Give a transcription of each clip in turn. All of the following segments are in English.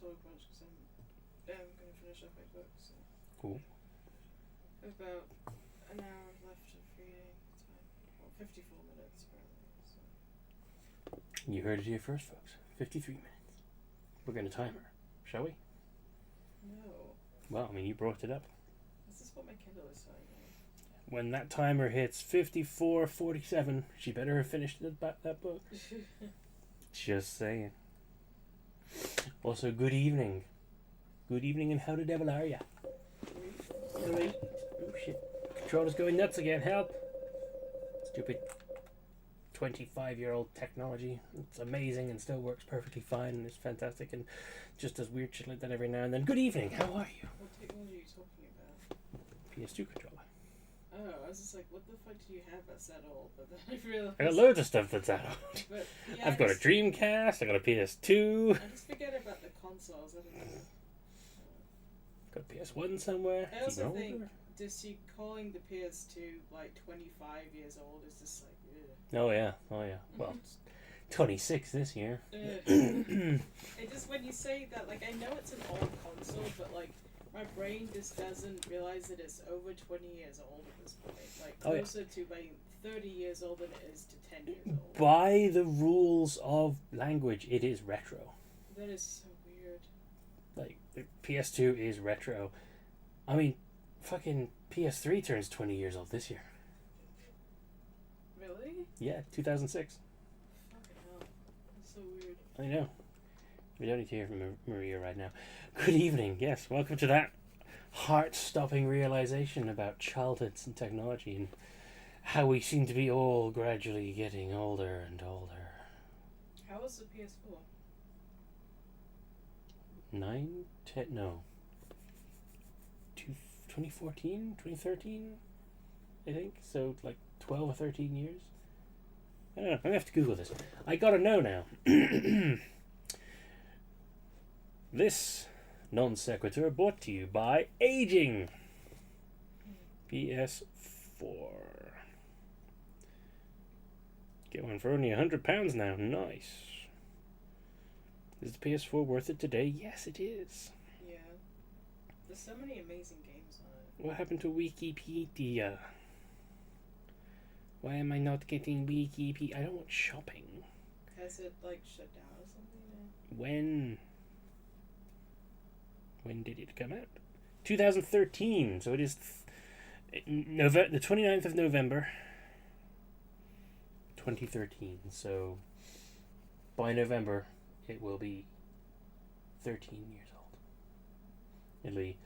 talk much because I'm going to finish up my book. So. Cool. About an hour left of reading time. Well, 54 minutes apparently. So. You heard it here first, folks. 53 minutes. We're going to time her, shall we? No. Well, I mean, you brought it up. This is what my Kindle is telling me. When that timer hits 54:47, she better have finished that book. Just saying. Also, good evening. Good evening, and how the devil are ya? Oh shit. Controller's going nuts again, help! Stupid 25-year-old technology. It's amazing and still works perfectly fine and is fantastic and just does weird shit like that every now and then. Good evening, how are you? What technology are you talking about? PS2 controller. Oh, I was just like, what the fuck do you have that's that old? But then I realized... I got loads of stuff that's that old. But, yeah, I've got a Dreamcast, I got a PS2. I just forget about the consoles, I don't know. Got a PS1 somewhere. I also think, just you calling the PS2 like 25 years old is just like, ugh. Oh yeah. Well, it's 26 this year. It just, when you say that, like, I know it's an old console, but like, my brain just doesn't realize that it's over 20 years old at this point. Like, closer to being 30 years old than it is to 10 years old. By the rules of language, it is retro. That is so weird. Like, the PS2 is retro. I mean, fucking PS3 turns 20 years old this year. Really? Yeah, 2006. Fucking hell. That's so weird. I know. We don't need to hear from Maria right now. Good evening. Yes, welcome to that heart-stopping realization about childhoods and technology and how we seem to be all gradually getting older and older. How was the PS4? 2014, 2013, I think. So, like 12 or 13 years. I don't know. I'm going to have to Google this. I gotta know now. This non sequitur brought to you by Aging. PS4. Get one for only £100 now. Nice. Is the PS4 worth it today? Yes, it is. Yeah. There's so many amazing games on it. What happened to Wikipedia? Why am I not getting Wikipedia? I don't want shopping. Has it, like, shut down or something now? When? When did it come out? 2013. So it is the 29th of November 2013. So by November it will be 13 years old. It'll be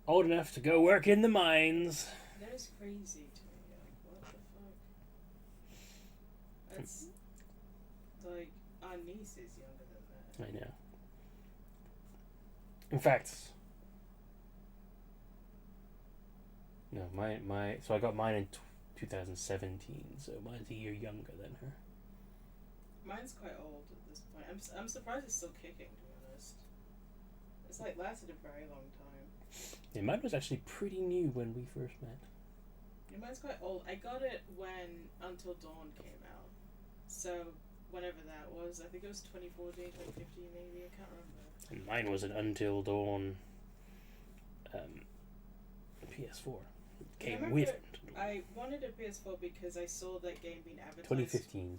old enough to go work in the mines. That is crazy to me. What the fuck? That's like, our niece is younger than that. I know. In fact, no, so I got mine in 2017, so mine's a year younger than her. Mine's quite old at this point. I'm surprised it's still kicking, to be honest. It's like lasted a very long time. Yeah, mine was actually pretty new when we first met. Yeah, mine's quite old. I got it when Until Dawn came out. So, whenever that was, I think it was 2014, 2015 maybe, I can't remember. And mine was an Until Dawn PS4. It came with it. I wanted a PS4 because I saw that game being advertised. 2015.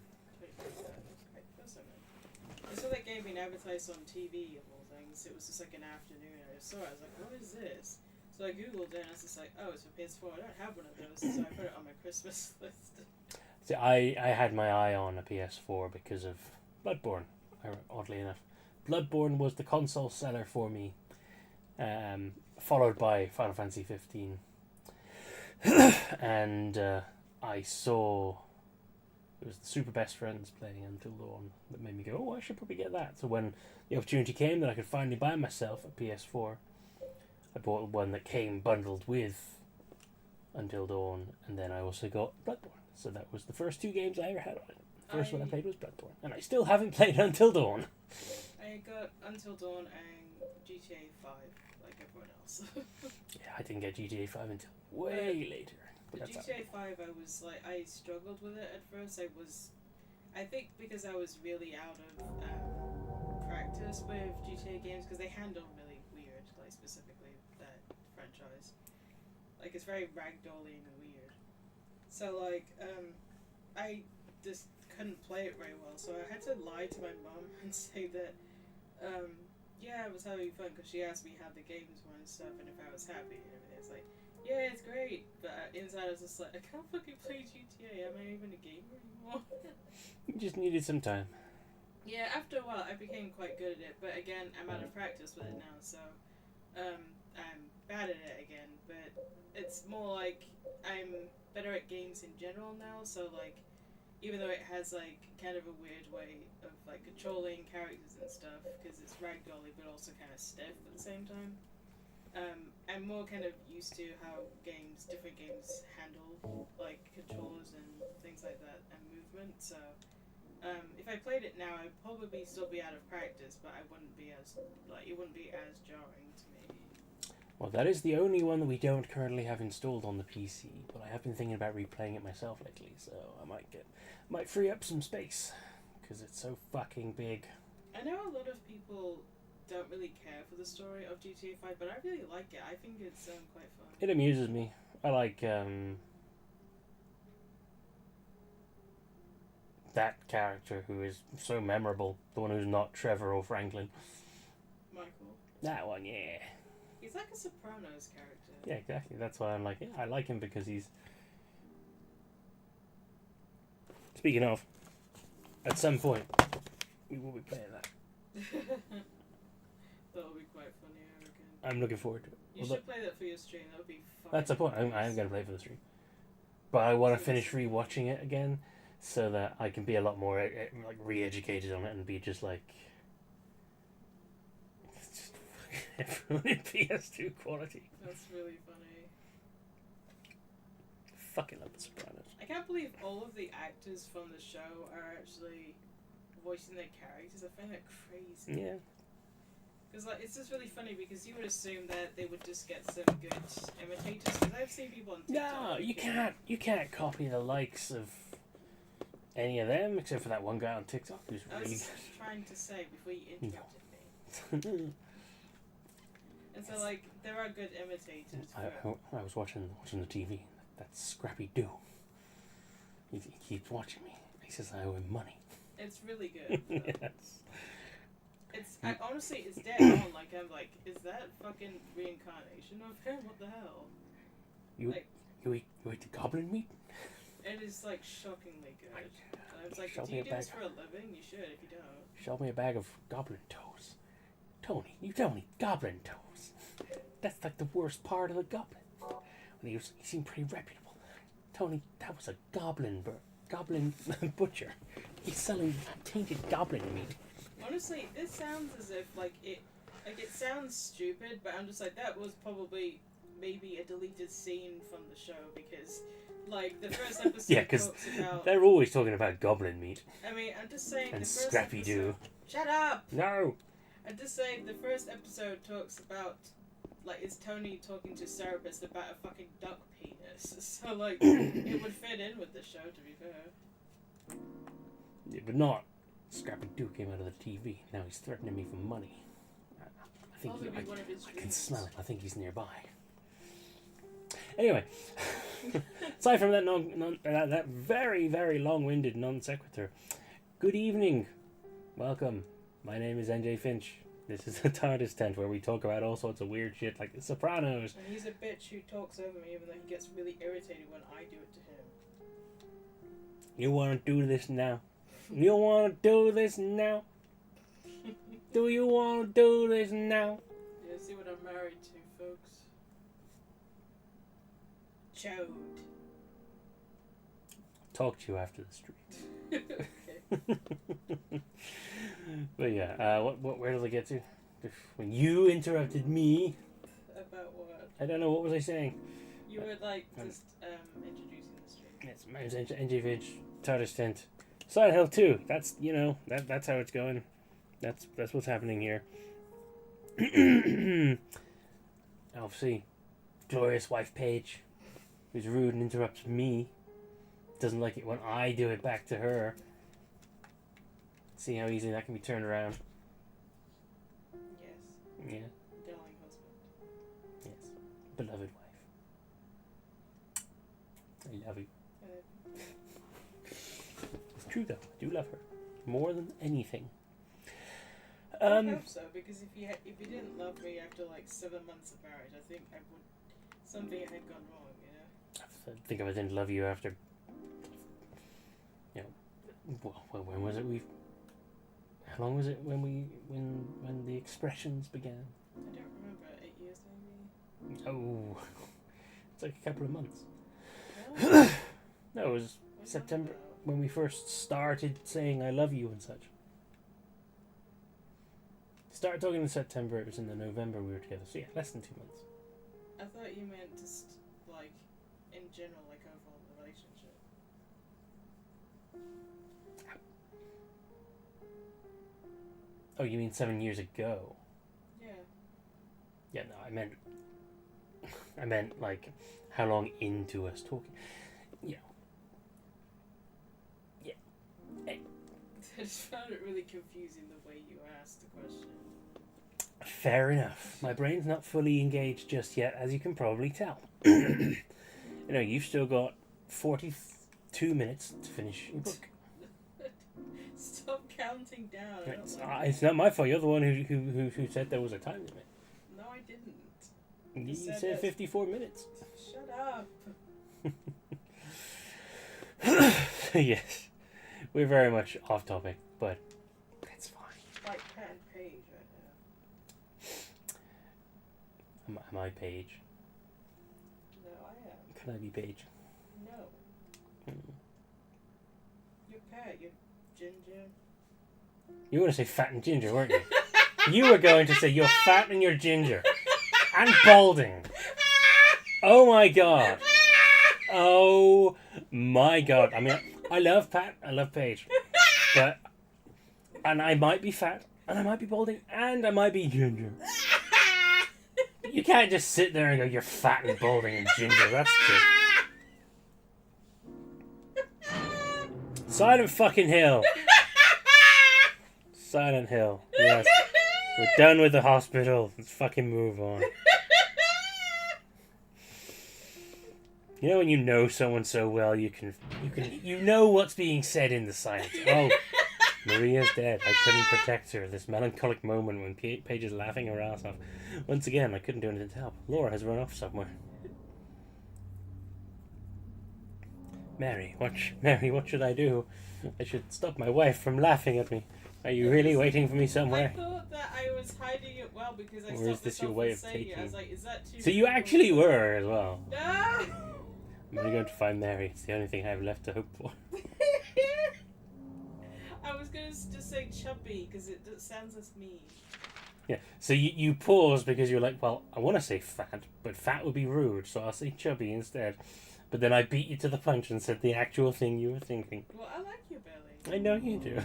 I saw that game being advertised on TV of all things. It was just like an afternoon. I saw it. I was like, what is this? So I googled it and I was just like, oh, it's for PS4. I don't have one of those, so I put it on my Christmas list. See, I had my eye on a PS4 because of Bloodborne, oddly enough. Bloodborne was the console seller for me, followed by Final Fantasy 15. And I saw it was the Super Best Friends playing Until Dawn that made me go, oh, I should probably get that. So when the opportunity came that I could finally buy myself a PS4, I bought one that came bundled with Until Dawn, and then I also got Bloodborne. So that was the first two games I ever had on it. The first one I played was Bloodborne, and I still haven't played Until Dawn. I got Until Dawn and GTA 5, like everyone else. Yeah, I didn't get GTA 5 until way later. The GTA 5, I struggled with it at first. I think because I was really out of crack practice with GTA games because they handle really weird, like specifically that franchise. Like it's very ragdolly and weird. So like, I just couldn't play it very well, so I had to lie to my mum and say that, yeah, I was having fun because she asked me how the games were and stuff and if I was happy and everything. It's like, yeah, it's great, but inside I was just like, I can't fucking play GTA. Am I even a gamer anymore? You just needed some time. Yeah, after a while I became quite good at it, but again, I'm out of practice with it now, so I'm bad at it again. But it's more like I'm better at games in general now, so like, even though it has like kind of a weird way of like controlling characters and stuff, because it's ragdolly but also kind of stiff at the same time. I'm more kind of used to how different games handle like controllers and things like that and movement. So if I played it now, I'd probably still be out of practice, but it wouldn't be as jarring to me. Well, that is the only one that we don't currently have installed on the PC, but I have been thinking about replaying it myself lately, so I might free up some space because it's so fucking big. I know a lot of people don't really care for the story of GTA 5, but I really like it. I think it's quite fun. It amuses me. I like that character who is so memorable, the one who's not Trevor or Franklin. Michael. That one, yeah. He's like a Sopranos character. Yeah, exactly. That's why I'm like, yeah, I like him because he's... Speaking of, at some point, we will be playing that. That'll be quite funny, I reckon. I'm looking forward to it. You should play that for your stream. That would be fun. That's the point. I am going to play it for the stream. But I want to finish rewatching it again so that I can be a lot more like re-educated on it and be just like... everyone in PS2 quality. That's really funny. Fucking love The Sopranos. I can't believe all of the actors from the show are actually voicing their characters. I find that crazy. Yeah. Because like, it's just really funny because you would assume that they would just get some good imitators. Because I've seen people on TikTok. No, you can't copy the likes of any of them except for that one guy on TikTok who's really... I was trying to say before you interrupted me. And so, like, there are good imitators. I was watching the TV. That's Scrappy Doo. He keeps watching me. He says I owe him money. It's really good. Yes. Honestly, it's dead on. Like, I'm like, is that fucking reincarnation of him? What the hell? You eat the goblin meat? It is, like, shockingly good. And I was like, Show do you do this for a living? You should if you don't. Show me a bag of goblin toes. Tony, you don't eat goblin toes. That's like the worst part of the goblin. When he seemed pretty reputable. Tony, that was a goblin butcher. He's selling tainted goblin meat. Honestly, this sounds as if it sounds stupid, but I'm just like, that was probably maybe a deleted scene from the show because, like, the first episode yeah, because about... they're always talking about goblin meat. I mean, I'm just saying and the first Scrappy Doo. Shut up! No! I'm just saying the first episode talks about, like, is Tony talking to Cerebus about a fucking duck penis. So, like, it would fit in with the show, to be fair. Yeah, but not. Scrappy Doo came out of the TV. Now he's threatening me for money. I think I can smell it. I think he's nearby. Anyway, aside from that that very, very long-winded non sequitur, good evening. Welcome. My name is NJ Finch. This is the TARDIS tent where we talk about all sorts of weird shit like The Sopranos. And he's a bitch who talks over me even though he gets really irritated when I do it to him. You want to do this now? You want to do this now? Do you want to do this now? Yeah, see what I'm married to, folks. Chode. Talk to you after the street. Okay. But yeah, where did I get to? When you interrupted me. About what? I don't know, what was I saying? You were like just introducing the stream. Yes, my name's NJ Finch, TARDIS tent. Silent Hill 2. That's that's how it's going. That's what's happening here. Obviously, glorious wife Paige, who's rude and interrupts me. Doesn't like it when I do it back to her. See how easily that can be turned around. Yeah. Darling husband. Yes. Beloved wife. I love you. It's true though. I do love her more than anything. I hope so, because if you didn't love me after like 7 months of marriage, I think something had gone wrong. You know. I think if I didn't love you after, when was it? How long was it when the expressions began? I don't remember. 8 years maybe. Oh, it's like a couple of months. No, No, it was September when we first started saying I love you and such. Started talking in September. It was in the November we were together. So yeah, less than 2 months. I thought you meant just like in general, like overall relationship. Oh, you mean 7 years ago? Yeah. Yeah, no, I meant like how long into us talking. Yeah. I just found it really confusing the way you asked the question. Fair enough. My brain's not fully engaged just yet, as you can probably tell. You've still got 42 minutes to finish your book. Stop counting down. It's not my fault. You're the one who said there was a time limit. No, I didn't. You said 54 minutes. Shut up. Yes. We're very much off topic, but that's fine. Like Pat and Paige right now. Am I Paige? No, I am. Can I be Paige? No. You're Pat. You're ginger. You were going to say fat and ginger, weren't you? You were going to say you're fat and you're ginger. And balding. Oh my god. Oh my god. I mean, I love Pat. I love Paige. And I might be fat. And I might be balding. And I might be ginger. You can't just sit there and go, you're fat and balding and ginger. That's just... Silent fucking Hill. Silent Hill. Yes. We're done with the hospital. Let's fucking move on. You know when you know someone so well, you know what's being said in the silence. Oh, Maria's dead. I couldn't protect her. This melancholic moment when Paige is laughing her ass off. Once again, I couldn't do anything to help. Laura has run off somewhere. Mary, what should I do? I should stop my wife from laughing at me. Are you really waiting for me somewhere? I thought that I was hiding it well because I or is this your way of taking it. I was like, is that too... So you actually were as well. No! I'm only going to find Mary. It's the only thing I have left to hope for. I was going to just say chubby because it sounds as mean. Yeah, so you paused because you're like, well, I want to say fat, but fat would be rude, so I'll say chubby instead. But then I beat you to the punch and said the actual thing you were thinking. Well, I like your belly. I know you do.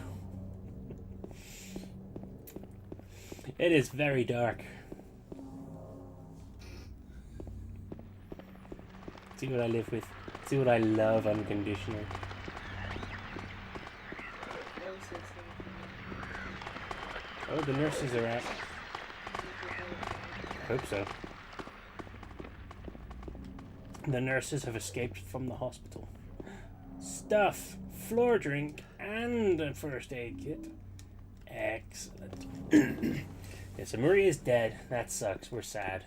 It is very dark. See what I live with. See what I love unconditionally. Oh, the nurses are out. I hope so. The nurses have escaped from the hospital. Stuff, floor drink, and a first aid kit. Excellent. Yeah, so Maria's dead. That sucks. We're sad.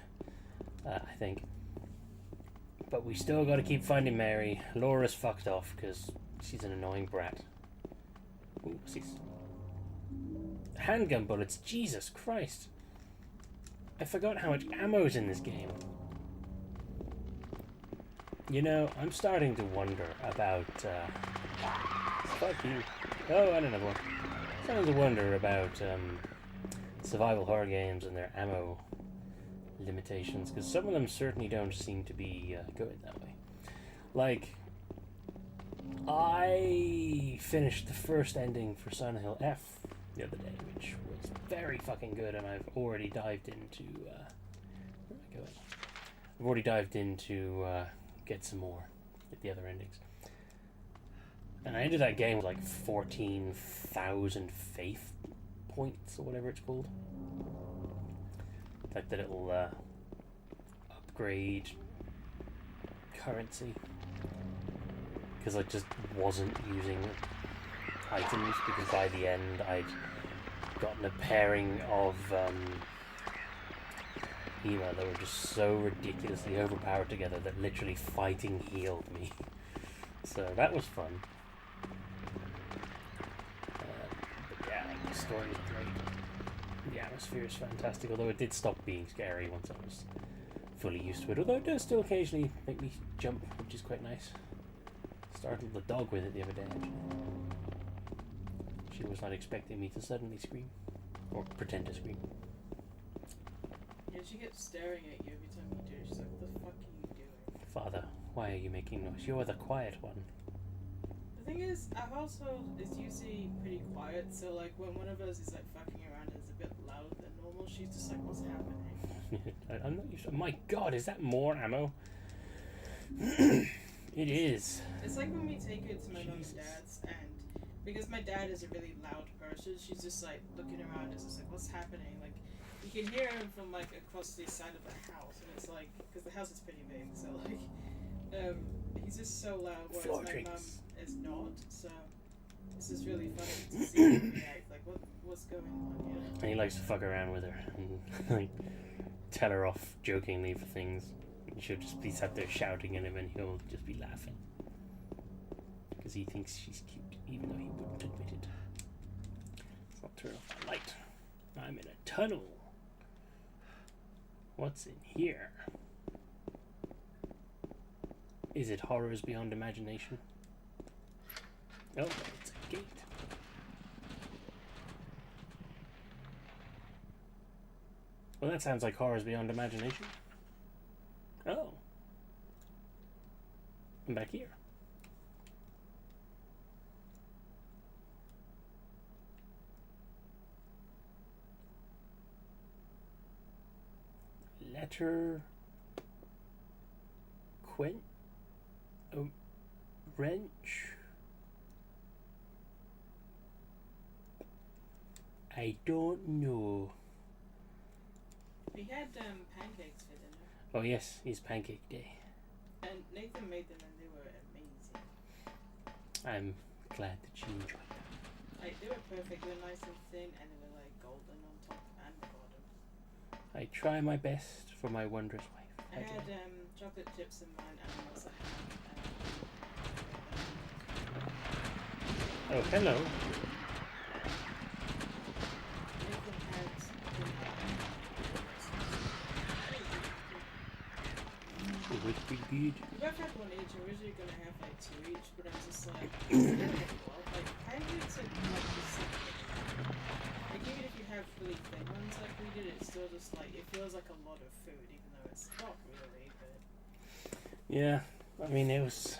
I think. But we still got to keep finding Mary. Laura's fucked off because she's an annoying brat. Ooh, handgun bullets. Jesus Christ. I forgot how much ammo's in this game. You know, I'm starting to wonder about... fuck you. Oh, and another one. I'm starting to wonder about survival horror games and their ammo limitations, because some of them certainly don't seem to be going that way. Like, I finished the first ending for Silent Hill F the other day, which was very fucking good, and I've already dived into... where am I going? I've already dived into... get some more, get the other endings. And I ended that game with like 14,000 faith points or whatever it's called. like the little upgrade currency, because I just wasn't using items, because by the end I'd gotten a pairing of email that were just so ridiculously overpowered together that literally fighting healed me. So that was fun. But yeah, the story is great. The atmosphere is fantastic, although it did stop being scary once I was fully used to it. Although it does still occasionally make me jump, which is quite nice. Startled the dog with it the other day, actually. She was not expecting me to suddenly scream. Or pretend to scream. Yeah, she gets staring at you every time you do it. She's like, what the fuck are you doing? Father, why are you making noise? You're the quiet one. The thing is, our household is usually pretty quiet, so like when one of us is like fucking around and is a bit louder than normal, she's just like, what's happening? I'm not used to... My god, is that more ammo? It is. It's like when we take her to my mum and dad's, and because my dad is a really loud person, she's just like looking around and just like, what's happening? Like, you can hear him from like across the side of the house, and it's like, because the house is pretty big, so like, he's just so loud, whereas my mum is not, so it's just really funny to see him react, like, what's going on, you know? And he likes to fuck around with her and like tell her off jokingly for things. She'll just be sat there shouting at him and he'll just be laughing. Because he thinks she's cute, even though he wouldn't admit it. Let's not turn off the light. I'm in a tunnel. What's in here? Is it horrors beyond imagination? Oh, it's a gate. Well, that sounds like horrors beyond imagination. Oh. I'm back here. Letter... wrench? I don't know. We had pancakes for dinner. Oh yes, it's pancake day. And Nathan made them and they were amazing. I'm glad that you enjoyed them. Like, they were perfect. They were nice and thin and they were like golden on top and bottom. I try my best for my wondrous wife. I had chocolate chips in mine and I also had oh, hello. Nathan had It was pretty good. we both had one each. Originally gonna have like two each, but I was just like, it's gonna get well. Like, pancakes are like the same. Like, even if you have really thin ones like we did, it's still just like, it feels like a lot of food, even though it's not really, but... Yeah, I mean, it was...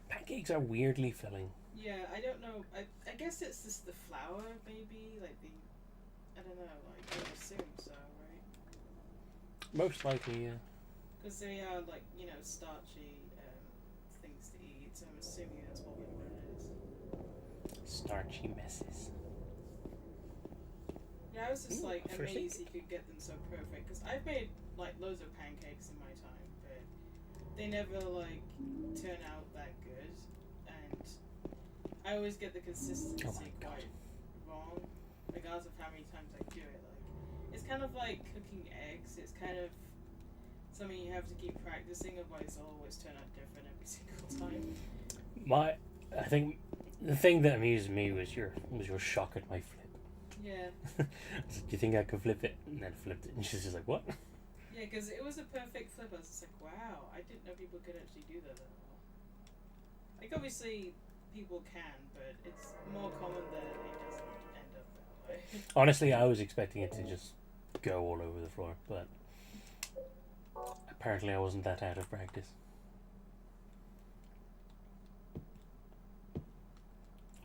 Pancakes are weirdly filling. Yeah, I don't know. I guess it's just the flour, maybe? Like the... I don't know, like, I would assume so, right? Most likely, yeah. Because they are, like, you know, starchy things to eat, so I'm assuming that's probably what it is. Starchy messes. Yeah, I was just, like, first amazed you could get them so perfect. Because I've made, like, loads of pancakes in my time, but they never, like, turn out that good. And I always get the consistency quite wrong, regardless of how many times I do it. Like, it's kind of like cooking eggs. It's kind of something you have to keep practicing, otherwise they'll always turn out different every single time. I think the thing that amused me was your shock at my flip. Yeah. Do you think I could flip it? And then flipped it, and she's just like, what? Yeah, because it was a perfect flip. I was just like, wow, I didn't know people could actually do that well. Like, obviously, people can, but it's more common that it doesn't end up that way. Honestly, I was expecting it to just go all over the floor, but apparently I wasn't that out of practice.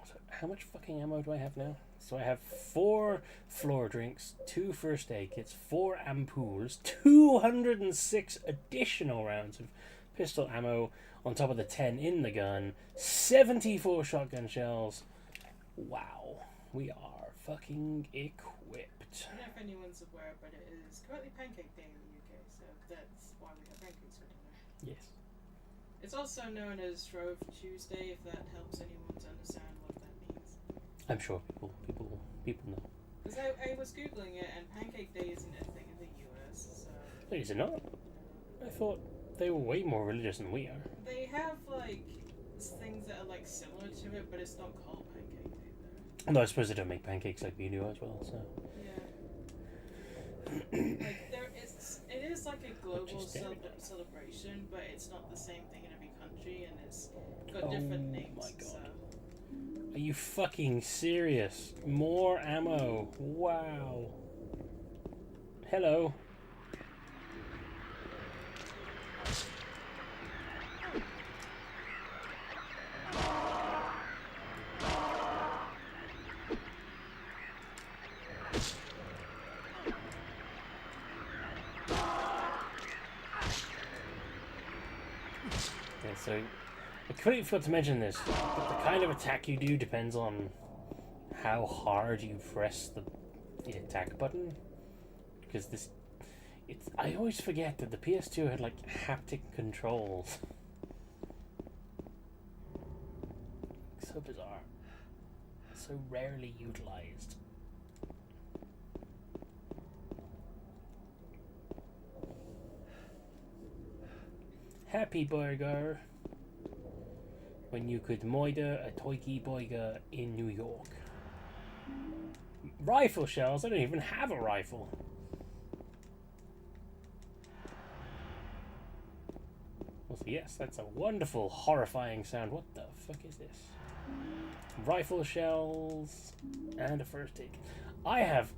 So, how much fucking ammo do I have now? So I have 4 floor drinks, 2 first aid kits, 4 ampoules, 206 additional rounds of pistol ammo on top of the 10 in the gun, 74 shotgun shells. Wow, we are fucking equipped. I don't know if anyone's aware, but it is currently Pancake Day in the UK, so that's why we have pancakes for dinner. Yes. It's also known as Shrove Tuesday, if that helps anyone to understand what that means. I'm sure people know. Because I was googling it, and Pancake Day isn't a thing in the US, so... Wait, is it not? I thought they were way more religious than we are. They have, like, things that are, like, similar to it, but it's not called Pancake Day there. Although I suppose they don't make pancakes like we do as well, so... Yeah. Like, it is like a global celebration, but it's not the same thing in every country, and it's got different names. Oh my god. So. Are you fucking serious? More ammo. Wow. Hello. So, I completely forgot to mention this, but the kind of attack you do depends on how hard you press the attack button. Because I always forget that the PS2 had like haptic controls. So bizarre. So rarely utilized. Happy burger. When you could moida a toiki boiga in New York. Rifle shells? I don't even have a rifle. Well, so yes, that's a wonderful, horrifying sound. What the fuck is this? Rifle shells and a first aid. I have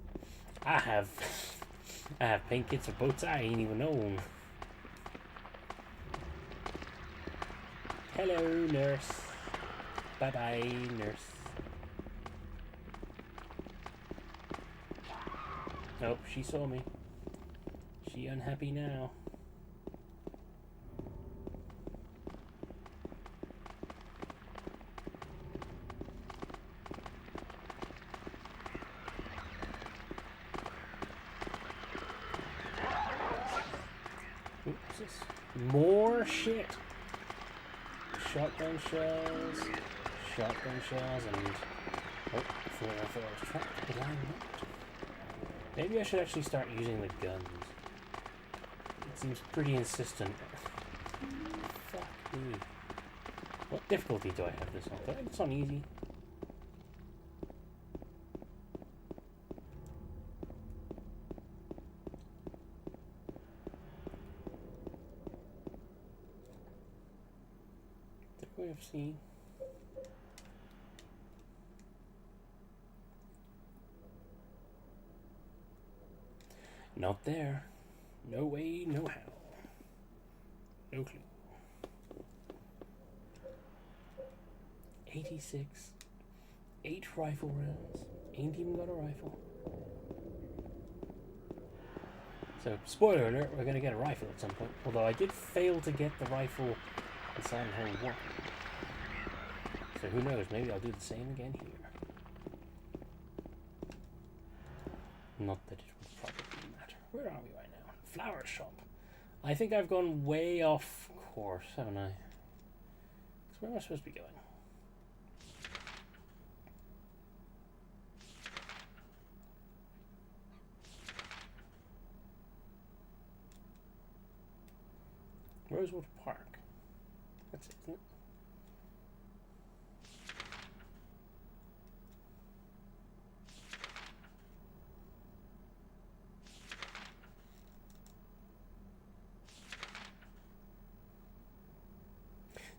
paint kits for boats I ain't even known. Hello, nurse. Bye-bye, nurse. Nope, she saw me. She unhappy now. What's this? More shit. Shotgun shells, and oh, I thought I was trapped. Did I not? Maybe I should actually start using the guns. It seems pretty insistent. Fuck me. What difficulty do I have this on? It's on easy. I've seen. Not there. No way, no how. No clue. 86. 8 rifle rounds. Ain't even got a rifle. So, spoiler alert, we're gonna get a rifle at some point. Although I did fail to get the rifle in Silent Hill 1. So who knows, maybe I'll do the same again here. Not that it would probably matter. Where are we right now? Flower shop. I think I've gone way off course, haven't I? So where am I supposed to be going? Rosewood Park. That's it, isn't it?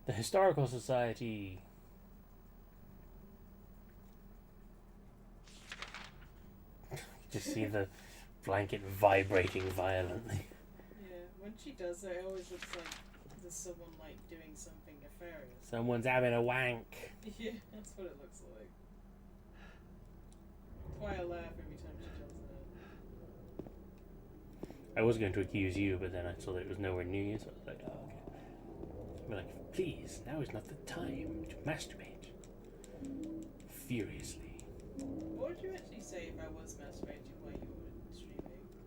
The Historical Society. Just see the blanket vibrating violently. Yeah, when she does that, it always looks like there's someone like doing something nefarious. Someone's having a wank. Yeah, that's what it looks like. That's why I laugh every time she does that. I was going to accuse you, but then I saw that it was nowhere near you, so I was like, oh, okay. I'm like, please, now is not the time to masturbate. Furiously. What would you actually say if I was masturbating while you were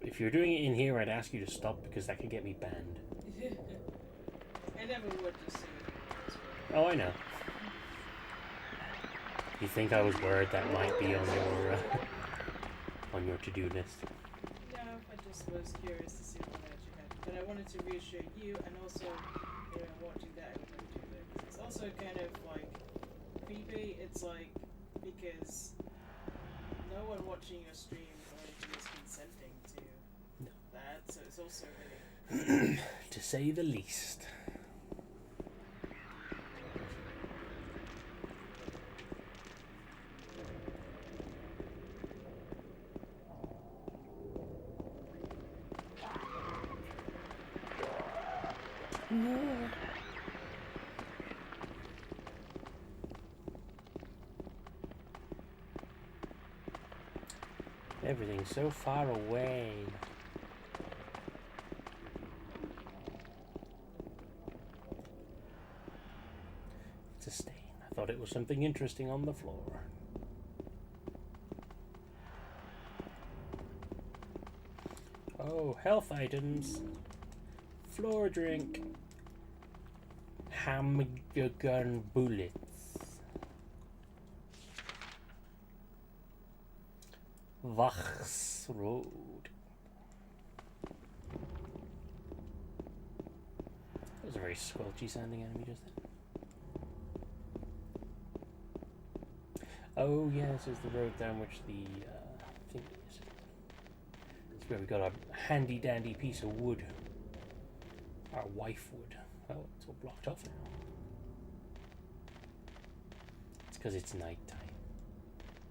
If you're doing it in here, I'd ask you to stop because that could get me banned. I never would just say it. Oh, I know. You think I was worried that might be on your to-do list? No, I just was curious to see what actually happened. But I wanted to reassure you, and also, watching that, I wouldn't do it. It's also kind of like creepy. It's like because no one watching your stream or anything is consenting to that, so it's also really to say the least. No. Everything's so far away. It's a stain. I thought it was something interesting on the floor. Oh, health items. Floor drink. Hamgun bullets. Vachs Road. That was a very squelchy sounding enemy just then. Oh yeah, this is the road down which the thing is. It's where we got a handy dandy piece of wood. Our wife wood. Oh, it's all blocked off now. It's because it's night time.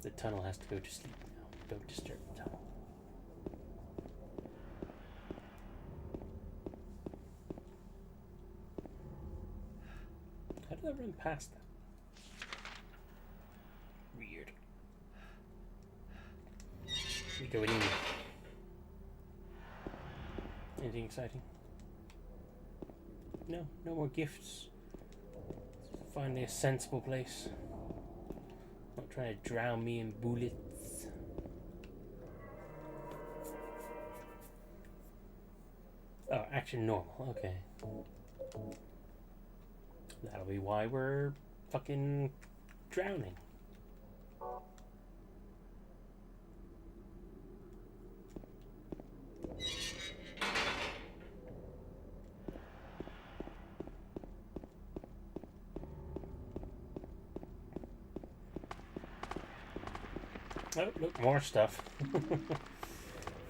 The tunnel has to go to sleep now. Don't disturb the tunnel. How did I run past that? Weird. We going in. Anything exciting? No, no more gifts. Finally a sensible place. Not trying to drown me in bullets. Oh, action normal, okay. That'll be why we're fucking drowning. Oh, look, more stuff.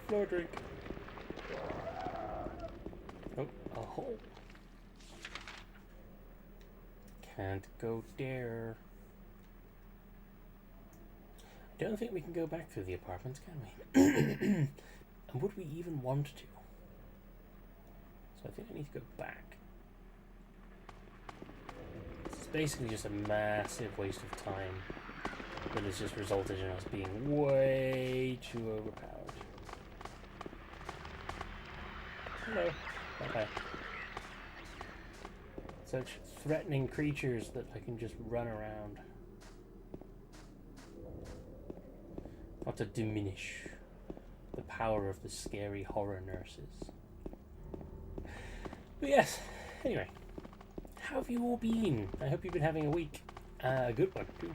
Floor drink. Oh, a hole. Can't go there. I don't think we can go back through the apartments, can we? And would we even want to? So I think I need to go back. It's basically just a massive waste of time. But it's just resulted in us being way too overpowered. Hello. Okay. Such threatening creatures that I can just run around. Not to diminish the power of the scary horror nurses. But yes, anyway. How have you all been? I hope you've been having a week. A good one, too.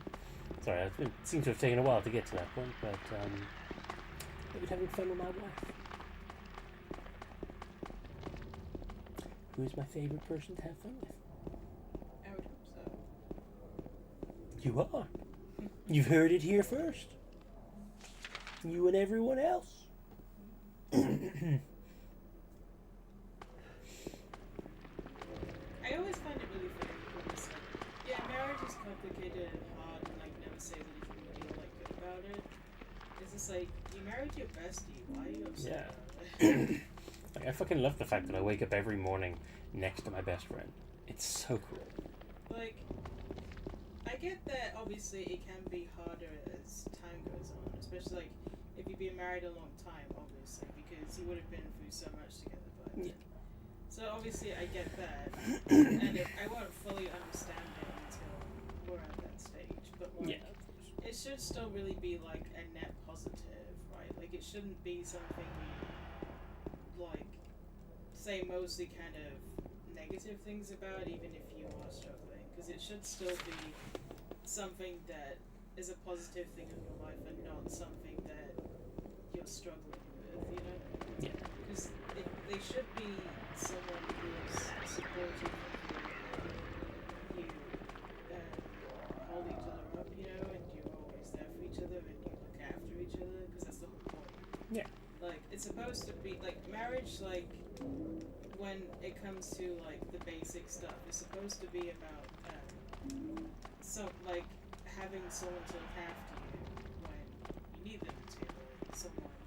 Sorry, it seems to have taken a while to get to that point, but I've been having fun with my wife. Who is my favourite person to have fun with? I would hope so. You are. You've heard it here first. You and everyone else. I always find it really funny because, yeah, marriage is complicated and hard, and never say that if you feel good about it. It's just you married your bestie. Why are you upset about it? I fucking love the fact that I wake up every morning next to my best friend. It's so cool. I get that obviously it can be harder as time goes on, especially if you've been married a long time, obviously, because you would have been through so much together. But yeah. So obviously I get that, and I won't fully understand it until we're at that stage. But it should still really be a net positive, right? It shouldn't be something like say mostly kind of negative things about, even if you are struggling, because it should still be something that is a positive thing in your life and not something that you're struggling with, you know? Yeah. Because they should be someone who is supportive of you, hold each other up, you know, and you're always there for each other and you look after each other, because that's the whole point. Yeah. Like, it's supposed to be, like, marriage, like, when it comes to, like, the basic stuff, it's supposed to be about, like, having someone to look after you when you need them to, like, someone,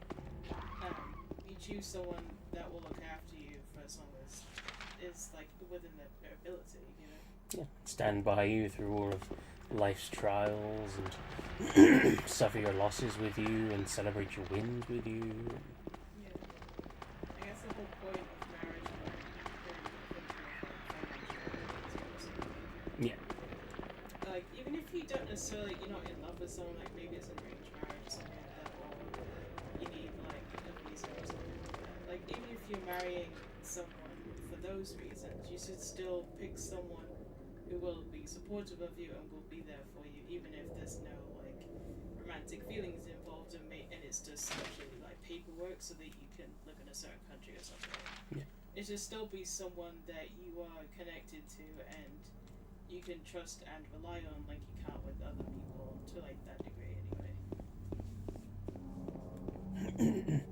you choose someone that will look after you for as long as is, like, within their ability, you know? Yeah. Stand by you through all of life's trials and suffer your losses with you and celebrate your wins with you. Yeah. I guess the whole point of marriage is like Yeah. like, even if you don't necessarily, you're not in love with someone, like maybe it's an arranged marriage or something like that, or you need like a visa or something like that. Like, even if you're marrying someone for those reasons, you should still pick someone who will be supportive of you and will be there for you, even if there's no like romantic feelings involved, and it's just actually like paperwork so that you can live in a certain country or something. Yeah. It should still be someone that you are connected to and you can trust and rely on, like you can't with other people to like that degree anyway.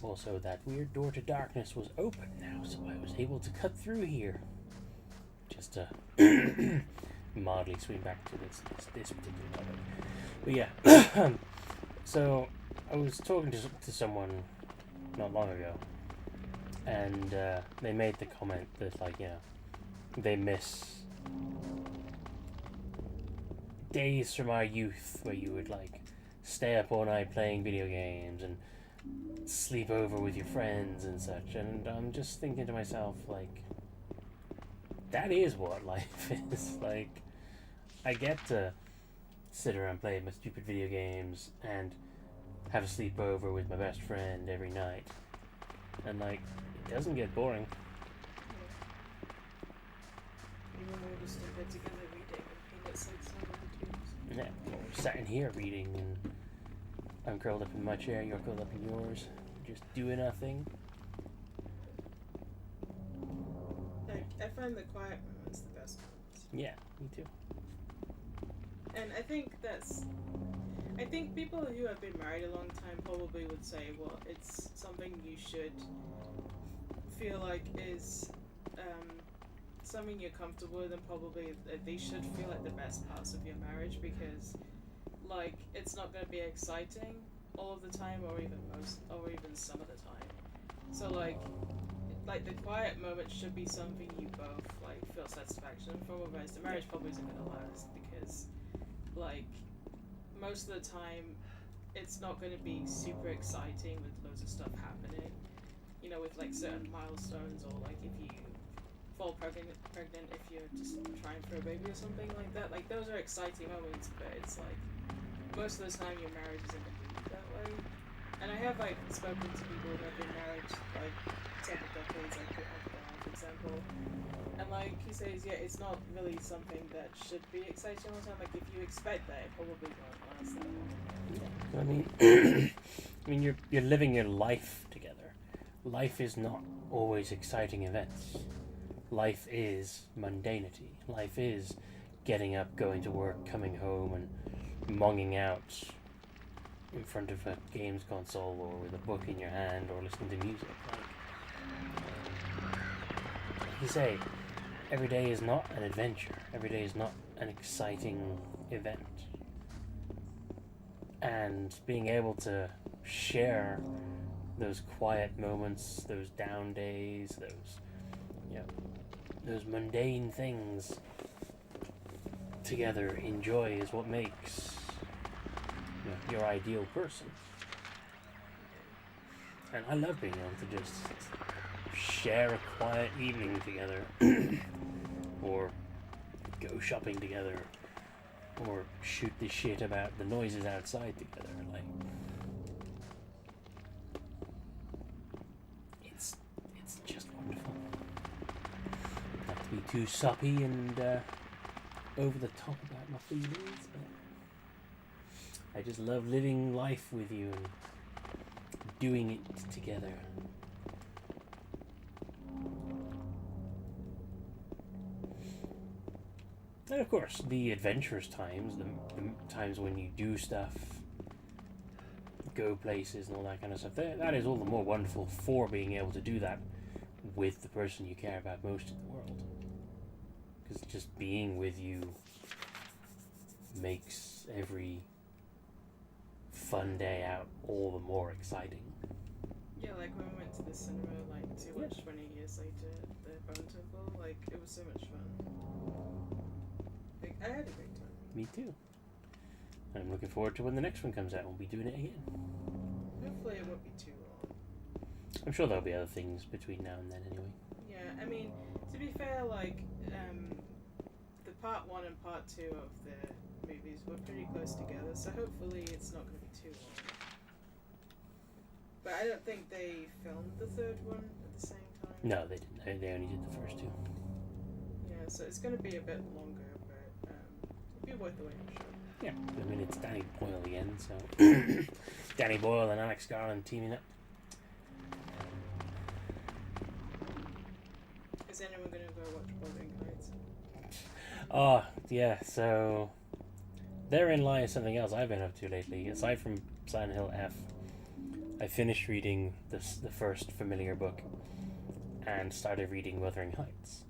Also, that weird door to darkness was open now, so I was able to cut through here. Just to mildly swing back to this particular topic. But yeah, so I was talking to someone not long ago, and they made the comment that, like, you know, they miss days from our youth where you would like stay up all night playing video games and sleep over with your friends and such. And I'm just thinking to myself, like, that is what life is. Like, I get to sit around playing my stupid video games and have a sleepover with my best friend every night, and like, it doesn't get boring. Even though we're just in bed together every day with peanuts like some of the tubes. Yeah, we're sat in here reading, and I'm curled up in my chair, you're curled up in yours, just doing nothing. Like, I find the quiet moments the best moments. Yeah, me too. And I think people who have been married a long time probably would say, well, it's something you should feel like is something you're comfortable with, and probably they should feel like the best parts of your marriage, because like it's not going to be exciting all of the time, or even some of the time. So like the quiet moments should be something you both like feel satisfaction from, otherwise the marriage probably isn't going to last, because like most of the time it's not going to be super exciting with loads of stuff happening, you know, with like certain milestones, or like if you fall pregnant if you're just trying for a baby or something like that. Like, those are exciting moments, but it's like most of the time your marriage isn't going to be that way. And I have like spoken to people who have been married like several decades, like for example, and like he says, yeah, it's not really something that should be exciting all the time. Like, if you expect that, it probably won't last that long. I mean, I mean, you're living your life together. Life is not always exciting events. Life is mundanity. Life is getting up, going to work, coming home, and monging out in front of a games console or with a book in your hand or listening to music. Like you say, every day is not an adventure. Every day is not an exciting event. And being able to share those quiet moments, those down days, those mundane things together in joy is what makes your ideal person. And I love being able to just share a quiet evening together, or go shopping together, or shoot the shit about the noises outside together. Like, too soppy and over the top about my feelings, but I just love living life with you and doing it together. And of course, the adventurous times, the times when you do stuff, go places and all that kind of stuff, that is all the more wonderful for being able to do that with the person you care about most in the world. Because just being with you makes every fun day out all the more exciting. Yeah, like when we went to the cinema, like to watch 20 Years Later, the Bountiful, like it was so much fun. Like, I had a great time. Me too. I'm looking forward to when the next one comes out. We'll be doing it again. Hopefully it won't be too long. I'm sure there'll be other things between now and then anyway. Yeah, I mean, to be fair, like, the part 1 and part 2 of the movies were pretty close together, so hopefully it's not going to be too long. But I don't think they filmed the third one at the same time. No, they didn't. They only did the first 2. Yeah, so it's going to be a bit longer, but it'll be worth the wait, I'm sure. Yeah, I mean, it's Danny Boyle again, so... Danny Boyle and Alex Garland teaming up. Is anyone going to go watch Wuthering Heights? Oh, yeah, so... Therein lies something else I've been up to lately. Aside from Silent Hill F, I finished reading the first familiar book and started reading Wuthering Heights.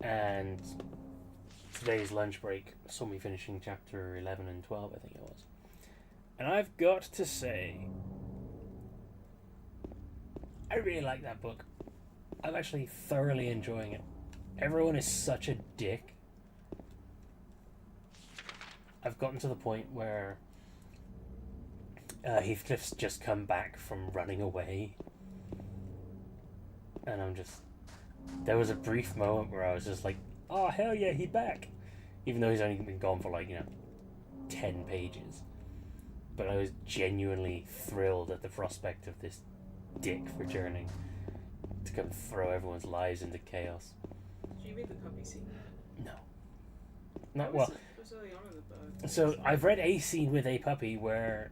And today's lunch break saw me finishing chapter 11 and 12, I think it was. And I've got to say, I really like that book. I'm actually thoroughly enjoying it. Everyone is such a dick. I've gotten to the point where Heathcliff's just come back from running away. And I'm just... There was a brief moment where I was just like, oh, hell yeah, he's back. Even though he's only been gone for 10 pages. But I was genuinely thrilled at the prospect of this dick returning to come throw everyone's lives into chaos. Did you read the puppy scene yet? No. Not It was early on in the book. So I've read a scene with a puppy where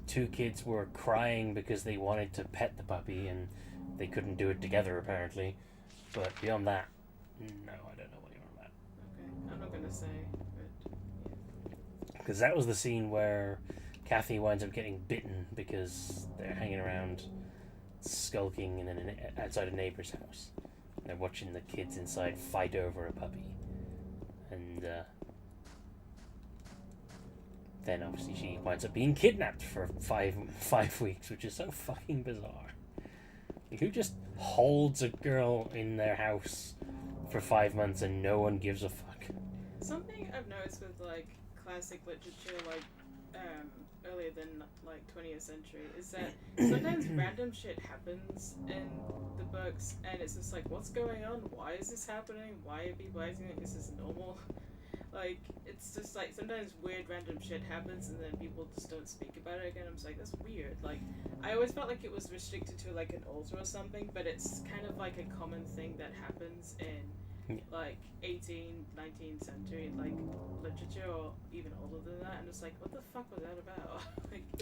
2 kids were crying because they wanted to pet the puppy and they couldn't do it together apparently. But beyond that, no, I don't know what you're on about. Okay, I'm not gonna say, but yeah. Because that was the scene where Kathy winds up getting bitten because they're hanging around skulking outside a neighbor's house. And they're watching the kids inside fight over a puppy. And then obviously she winds up being kidnapped for five weeks, which is so fucking bizarre. Like, who just holds a girl in their house for 5 months and no one gives a fuck? Something I've noticed with classic literature, earlier than 20th century, is that sometimes random shit happens in the books, and it's just what's going on? Why is this happening? Why are people acting like this is normal? It's just sometimes weird random shit happens, and then people just don't speak about it again. I'm just that's weird. I always felt like it was restricted to an author or something, but it's kind of a common thing that happens in 18th, 19th century literature, or even older than that, and it's what the fuck was that about?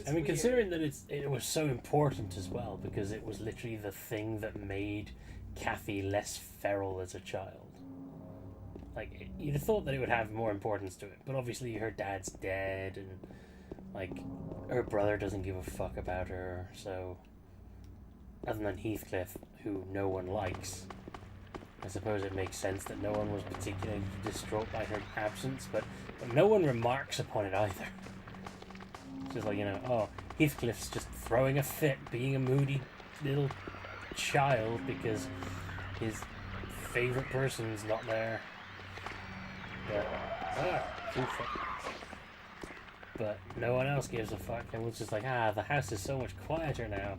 I mean, weird. Considering that it was so important as well, because it was literally the thing that made Kathy less feral as a child. You'd have thought that it would have more importance to it, but obviously her dad's dead, and her brother doesn't give a fuck about her, so other than Heathcliff, who no one likes, I suppose it makes sense that no one was particularly distraught by her absence, but no one remarks upon it either. It's just oh, Heathcliff's just throwing a fit, being a moody little child because his favourite person's not there. But no one else gives a fuck, and was just the house is so much quieter now.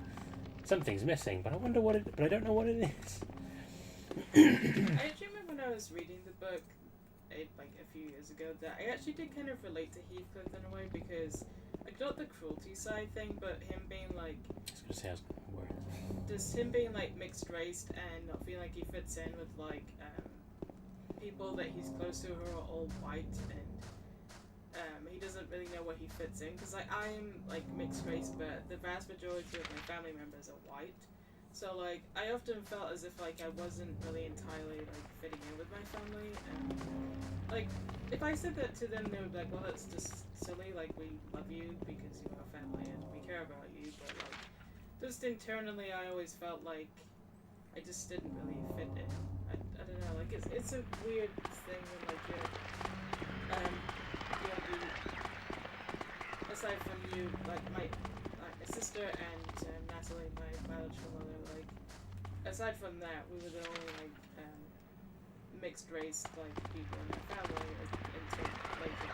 Something's missing, but I don't know what it is. I actually remember when I was reading the book a few years ago that I actually did kind of relate to Heathcliff in a way, because I got the cruelty side thing, but him being I was gonna say just him being mixed race and not feeling like he fits in with people that he's close to who are all white, and he doesn't really know where he fits in. Because like I'm like mixed race, but the vast majority of my family members are white. So like I often felt as if like I wasn't really entirely like fitting in with my family, and like if I said that to them, they would be like, well, that's just silly. Like we love you because you're our family and we care about you, but like just internally, I always felt like I just didn't really fit in. I don't know. Like it's a weird thing when like you're aside from you, like my sister and Natalie, my biological mother, like aside from that, we were the only like mixed race like people in our family until later.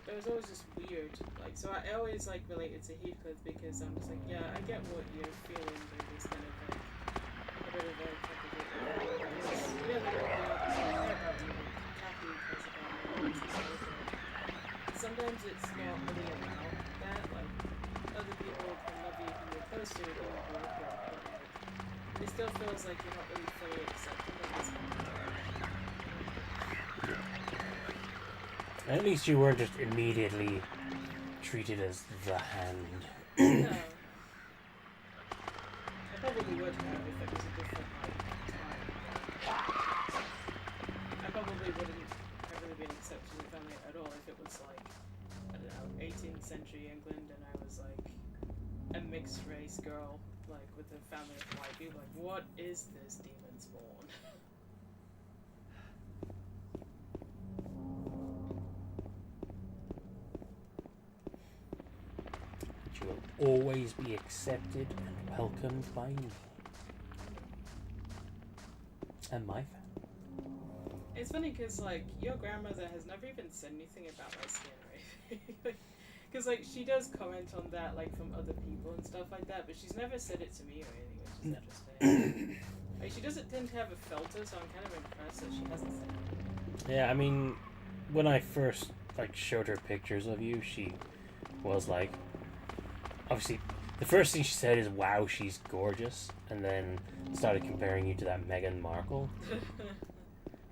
But it was always just weird. Like so, I always like related to Heathcliff because I'm just like, yeah, I get what you're feeling. But it's kind of like a bit of a complicated. Yeah, they don't care about you. Kathy cares about you. Sometimes it's not really about that. Like other people can love you who you're close to, who you grew up with, but like it still feels like you're not really fully accepted at this point. At least you weren't just immediately treated as the Hand. No. I probably would have if it was a different like time. I probably wouldn't have really been accepted in the family at all if it was like, I don't know, 18th century England and I was like a mixed race girl, like with a family of white people. Like, what is this demon's born? You will always be accepted and welcomed by me. And my family. It's funny because, like, your grandmother has never even said anything about my skin or anything. Because, like, she does comment on that, like, from other people and stuff like that, but she's never said it to me or anything, which is interesting. Like, she doesn't tend to have a filter, so I'm kind of impressed that she hasn't said it. Yeah, I mean, when I first, like, showed her pictures of you, she was like, obviously, the first thing she said is, wow, she's gorgeous, and then started comparing you to that Meghan Markle.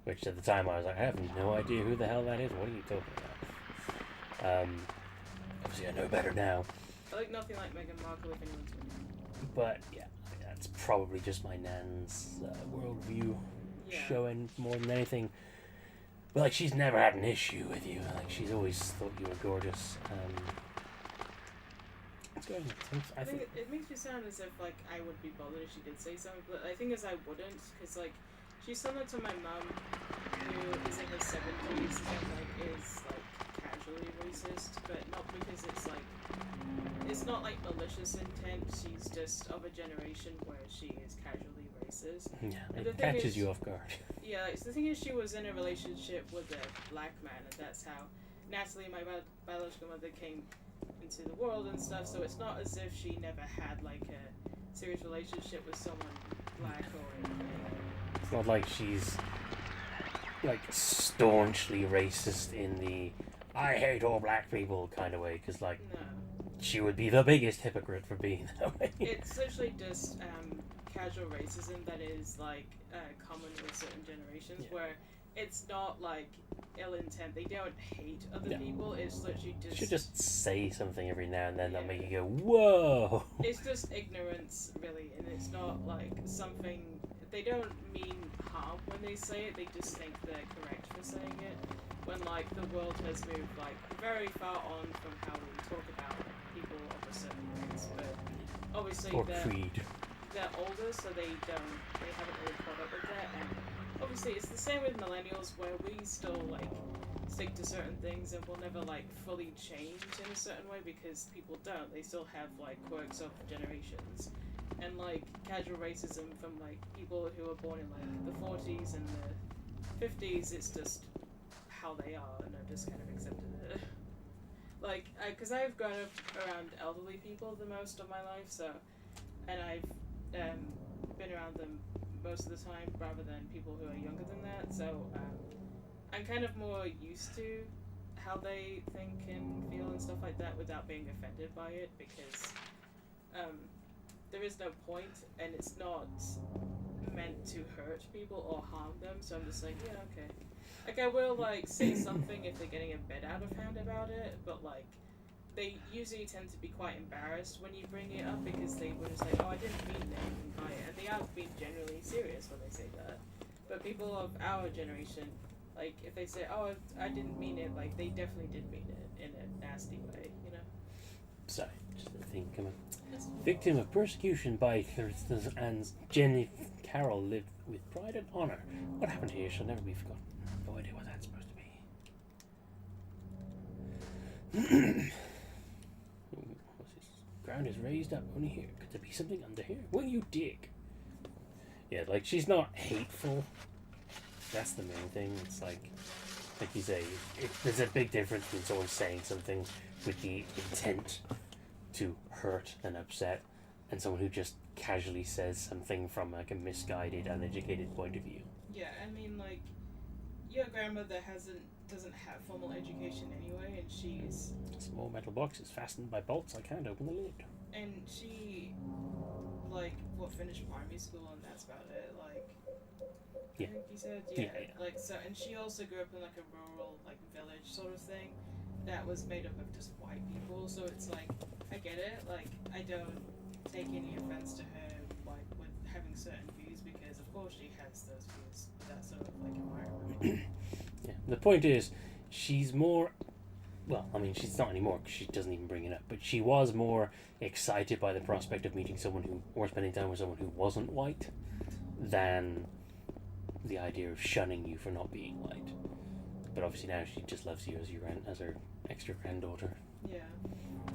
Which at the time I was like, I have no idea who the hell that is. What are you talking about? Obviously I know better now. I like nothing like Meghan Markle if anyone's wondering. But yeah, that's probably just my nan's worldview showing more than anything. But like, she's never had an issue with you. Like, she's always thought you were gorgeous. What's going on? I think it makes me sound as if like I would be bothered if she did say something, but I think as I wouldn't, because like she's similar to my mum, who is in her 70s and like is like casually racist, but not because it's not like malicious intent. She's just of a generation where she is casually racist. Yeah, it catches you off guard. Yeah, like, so the thing is, she was in a relationship with a black man, and that's how Natalie, my biological mother, came into the world and stuff. So it's not as if she never had like a serious relationship with someone black or anything. It's not like she's like staunchly racist in the I hate all black people kind of way, because like she would be the biggest hypocrite for being that way. It's literally just casual racism that is like common with certain generations, where it's not like ill intent. They don't hate other people. It's literally just... You should just say something every now and then that'll make you go, whoa! It's just ignorance, really, and it's not like something... They don't mean harm when they say it, they just think they're correct for saying it. When, like, the world has moved, like, very far on from how we talk about people of a certain race, but obviously they're older, so they haven't really caught up with that, and obviously it's the same with millennials, where we still like stick to certain things and we'll never like fully change in a certain way because people don't. They still have like quirks of generations, and like casual racism from like people who are born in like the 40s and the 50s. It's just how they are, and I've just kind of accepted it. Like, because I've grown up around elderly people the most of my life, so, and I've been around them most of the time rather than people who are younger than that, so I'm kind of more used to how they think and feel and stuff like that without being offended by it, because there is no point, and it's not meant to hurt people or harm them, so I'm just like, yeah, okay. Like, I will, like, say something if they're getting a bit out of hand about it, but, like, they usually tend to be quite embarrassed when you bring it up because they were just like, oh, I didn't mean anything by it. And they are being generally serious when they say that. But people of our generation, like, if they say, oh, I didn't mean it, like, they definitely did mean it in a nasty way, you know? Sorry, just a thing come up. Victim of persecution by Thurston's and Jenny Carroll lived with pride and honour. What happened here shall never be forgotten. No idea what that's supposed to be. What's this? Ground is raised up only here. Could there be something under here? Will you dig? Yeah, like she's not hateful. That's the main thing. It's like you say, there's a big difference between someone saying something with the intent to hurt and upset, and someone who just casually says something from like a misguided, uneducated point of view. Yeah, I mean, like, your grandmother doesn't have formal education anyway, and she's... A small metal box is fastened by bolts. I can't open the lid. And she, like, finished primary school, and that's about it, like... Yeah. I think you said, yeah. Like, so, and she also grew up in, like, a rural, like, village sort of thing that was made up of just white people, so it's like, I get it, like, I don't take any offense to her, like, with having certain views, because of course she has those views, that sort of, like, environment. Yeah. The point is, she's more, well, I mean, she's not anymore because she doesn't even bring it up, but she was more excited by the prospect of meeting someone who, or spending time with someone who wasn't white, than the idea of shunning you for not being white. But obviously now she just loves you as her extra granddaughter. Yeah.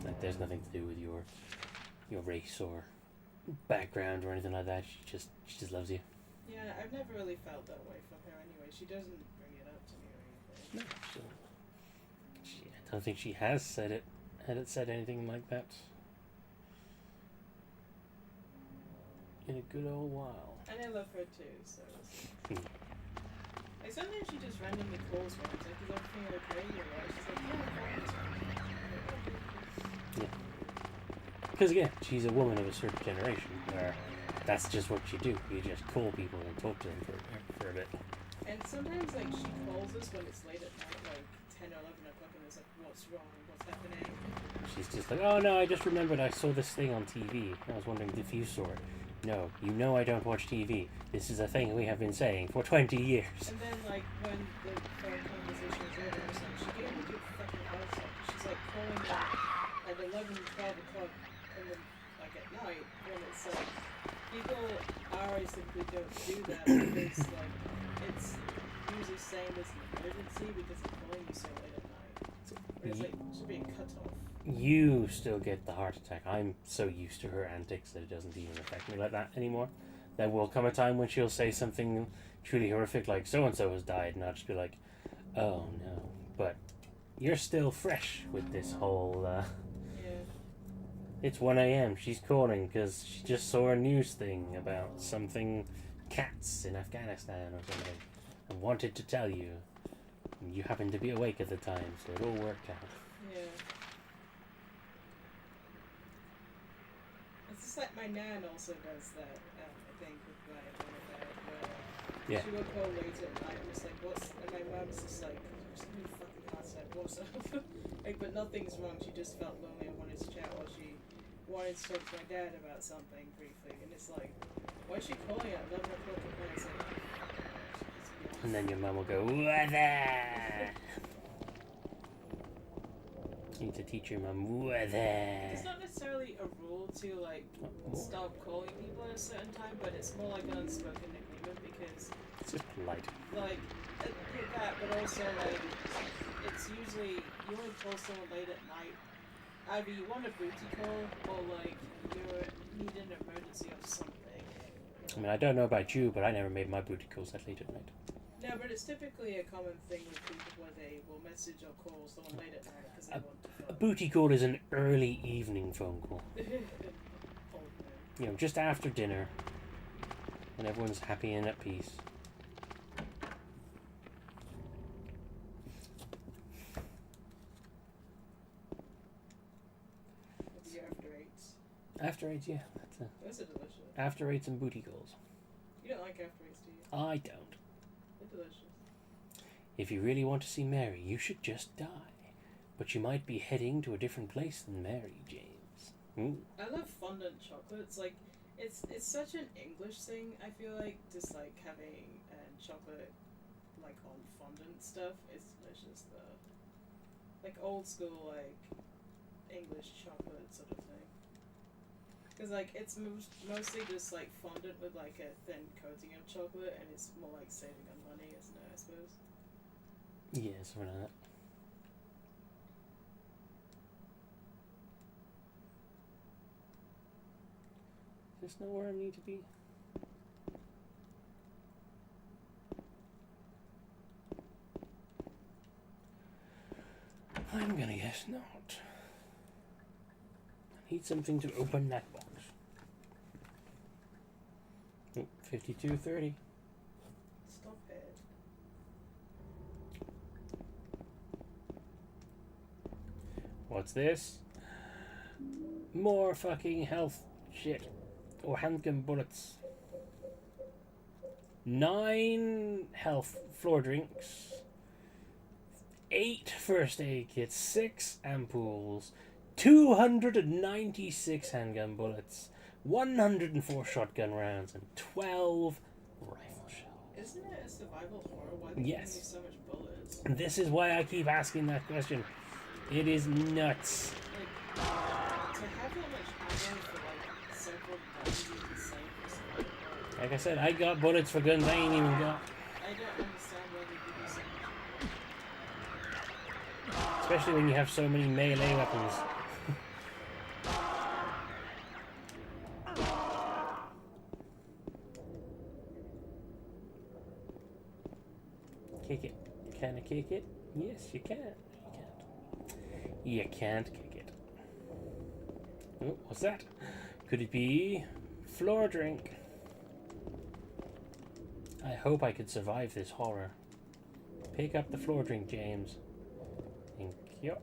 Like, there's nothing to do with your race or background or anything like that. She just loves you. Yeah, I've never really felt that way from her anyway. She doesn't bring it up to me or anything. No, I don't think she has said anything like that in a good old while. And I love her too, so... Like, sometimes she just randomly calls me and is everything okay? She's like, yeah, because again, she's a woman of a certain generation where that's just what you do. You just call people and talk to them for a bit. And sometimes, like, she calls us when it's late at night, like 10 or 11 o'clock, and it's like, what's wrong? What's happening? She's just like, oh no, I just remembered I saw this thing on TV. I was wondering if you saw it. No, you know I don't watch TV. This is a thing we have been saying for 20 years. And then, like, when the phone conversation is over, it's like, she gave me a fucking heart attack. She's, like, calling me at 11, 12 o'clock in the, like, at night, when it's, like, people our age simply don't do that because, like, it's usually same as an emergency because they're calling you so late at night. Whereas, like, she's being cut off. You still get the heart attack. I'm so used to her antics that it doesn't even affect me like that anymore. There will come a time when she'll say something truly horrific, like so-and-so has died, and I'll just be like, oh no. But you're still fresh with this whole, Yeah. It's 1 a.m. She's calling because she just saw a news thing about something cats in Afghanistan or something and wanted to tell you. And you happened to be awake at the time, so it all worked out. Yeah. It's just like my nan also does that, I think, with my dad, where she will call late at night and it's like, and my mum's just like, there's something fucking heart attack, what's up? Like, but nothing's wrong, she just felt lonely and wanted to chat, or she wanted to talk to my dad about something briefly, and it's like, why is she calling at 11 o'clock at night? It's like, and then your mum will go, weather! You need to teach your mum, weather! It's not necessarily a rule to, like, stop calling people at a certain time, but it's more like an unspoken agreement because... It's just polite. Like, that, but also, like, it's usually, you only call someone late at night. Either you want a booty call, or, like, you need an emergency of something. I mean, I don't know about you, but I never made my booty calls that late at night. No, but it's typically a common thing with people where they will message or call someone late at night because they want to phone. A booty call is an early evening phone call. You know, just after dinner, when everyone's happy and at peace. Maybe after 8s. After 8s, yeah. Those are delicious. After 8s and booty calls. You don't like afterwards, do you? I don't. They're delicious. If you really want to see Mary, you should just die. But you might be heading to a different place than Mary, James. Ooh. I love fondant chocolates. Like, it's such an English thing. I feel like just like having chocolate like on fondant stuff is delicious though. Like old school like English chocolate sort of thing. Because like it's mostly just like fondant with like a thin coating of chocolate, and it's more like saving on money, isn't it? I suppose. Yeah, something like that. Is this not where I need to be? I'm gonna guess not. I need something to open that box. Oh, 5230. Stop it. What's this? More fucking health shit. Or handgun bullets. 9 health floor drinks. 8 first aid kits. 6 ampoules. 296 handgun bullets. 104 shotgun rounds. And 12 rifle shells. Isn't it a survival horror? Why do you need so much bullets? This is why I keep asking that question. It is nuts. Like, to have that much ammo for like several guns is insane for survival. Like I said, I got bullets for guns I ain't even got. I don't understand why they give you so much. Especially when you have so many melee weapons. Kick it. Can I kick it? Yes, you can. You can't. You can't kick it. Oh, what's that? Could it be floor drink? I hope I could survive this horror. Pick up the floor drink, James. Thank you.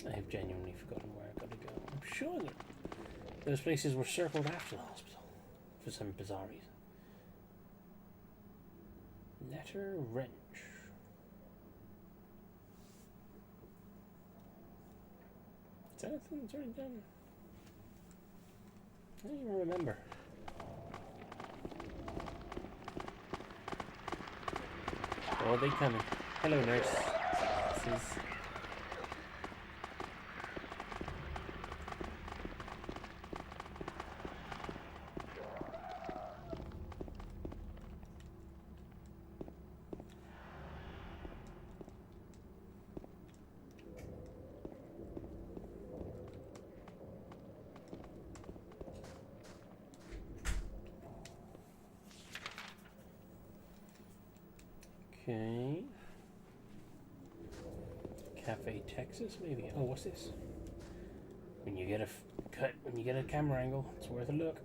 I have genuinely forgotten where I've got to go. I'm sure that those places were circled after the hospital for some bizarre reason. Letter wrench. Is that a thing that's already done? I don't even remember. Oh, they coming. Hello, nurse. This is... Okay. Cafe Texas, maybe. Oh, what's this? When you get a camera angle, it's worth a look.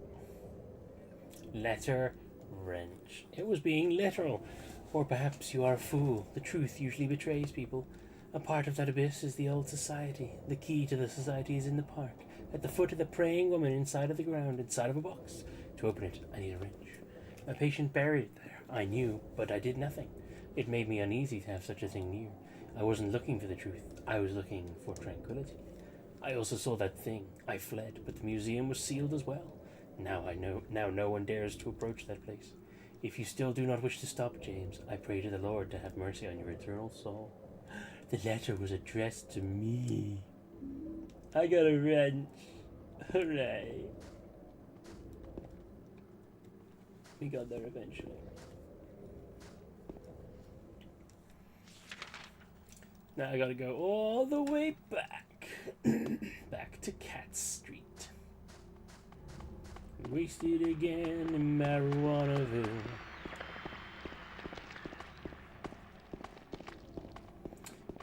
Letter wrench. It was being literal. Or perhaps you are a fool. The truth usually betrays people. A part of that abyss is the old society. The key to the society is in the park, at the foot of the praying woman inside of the ground, inside of a box. To open it, I need a wrench. A patient buried it there. I knew, but I did nothing. It made me uneasy to have such a thing near. I wasn't looking for the truth. I was looking for tranquility. I also saw that thing. I fled, but the museum was sealed as well. Now no one dares to approach that place. If you still do not wish to stop, James, I pray to the Lord to have mercy on your eternal soul. The letter was addressed to me. I got a wrench. Hooray. We got there eventually. Now I gotta go all the way back. Back to Cat Street. Wasted again in Marijuanaville.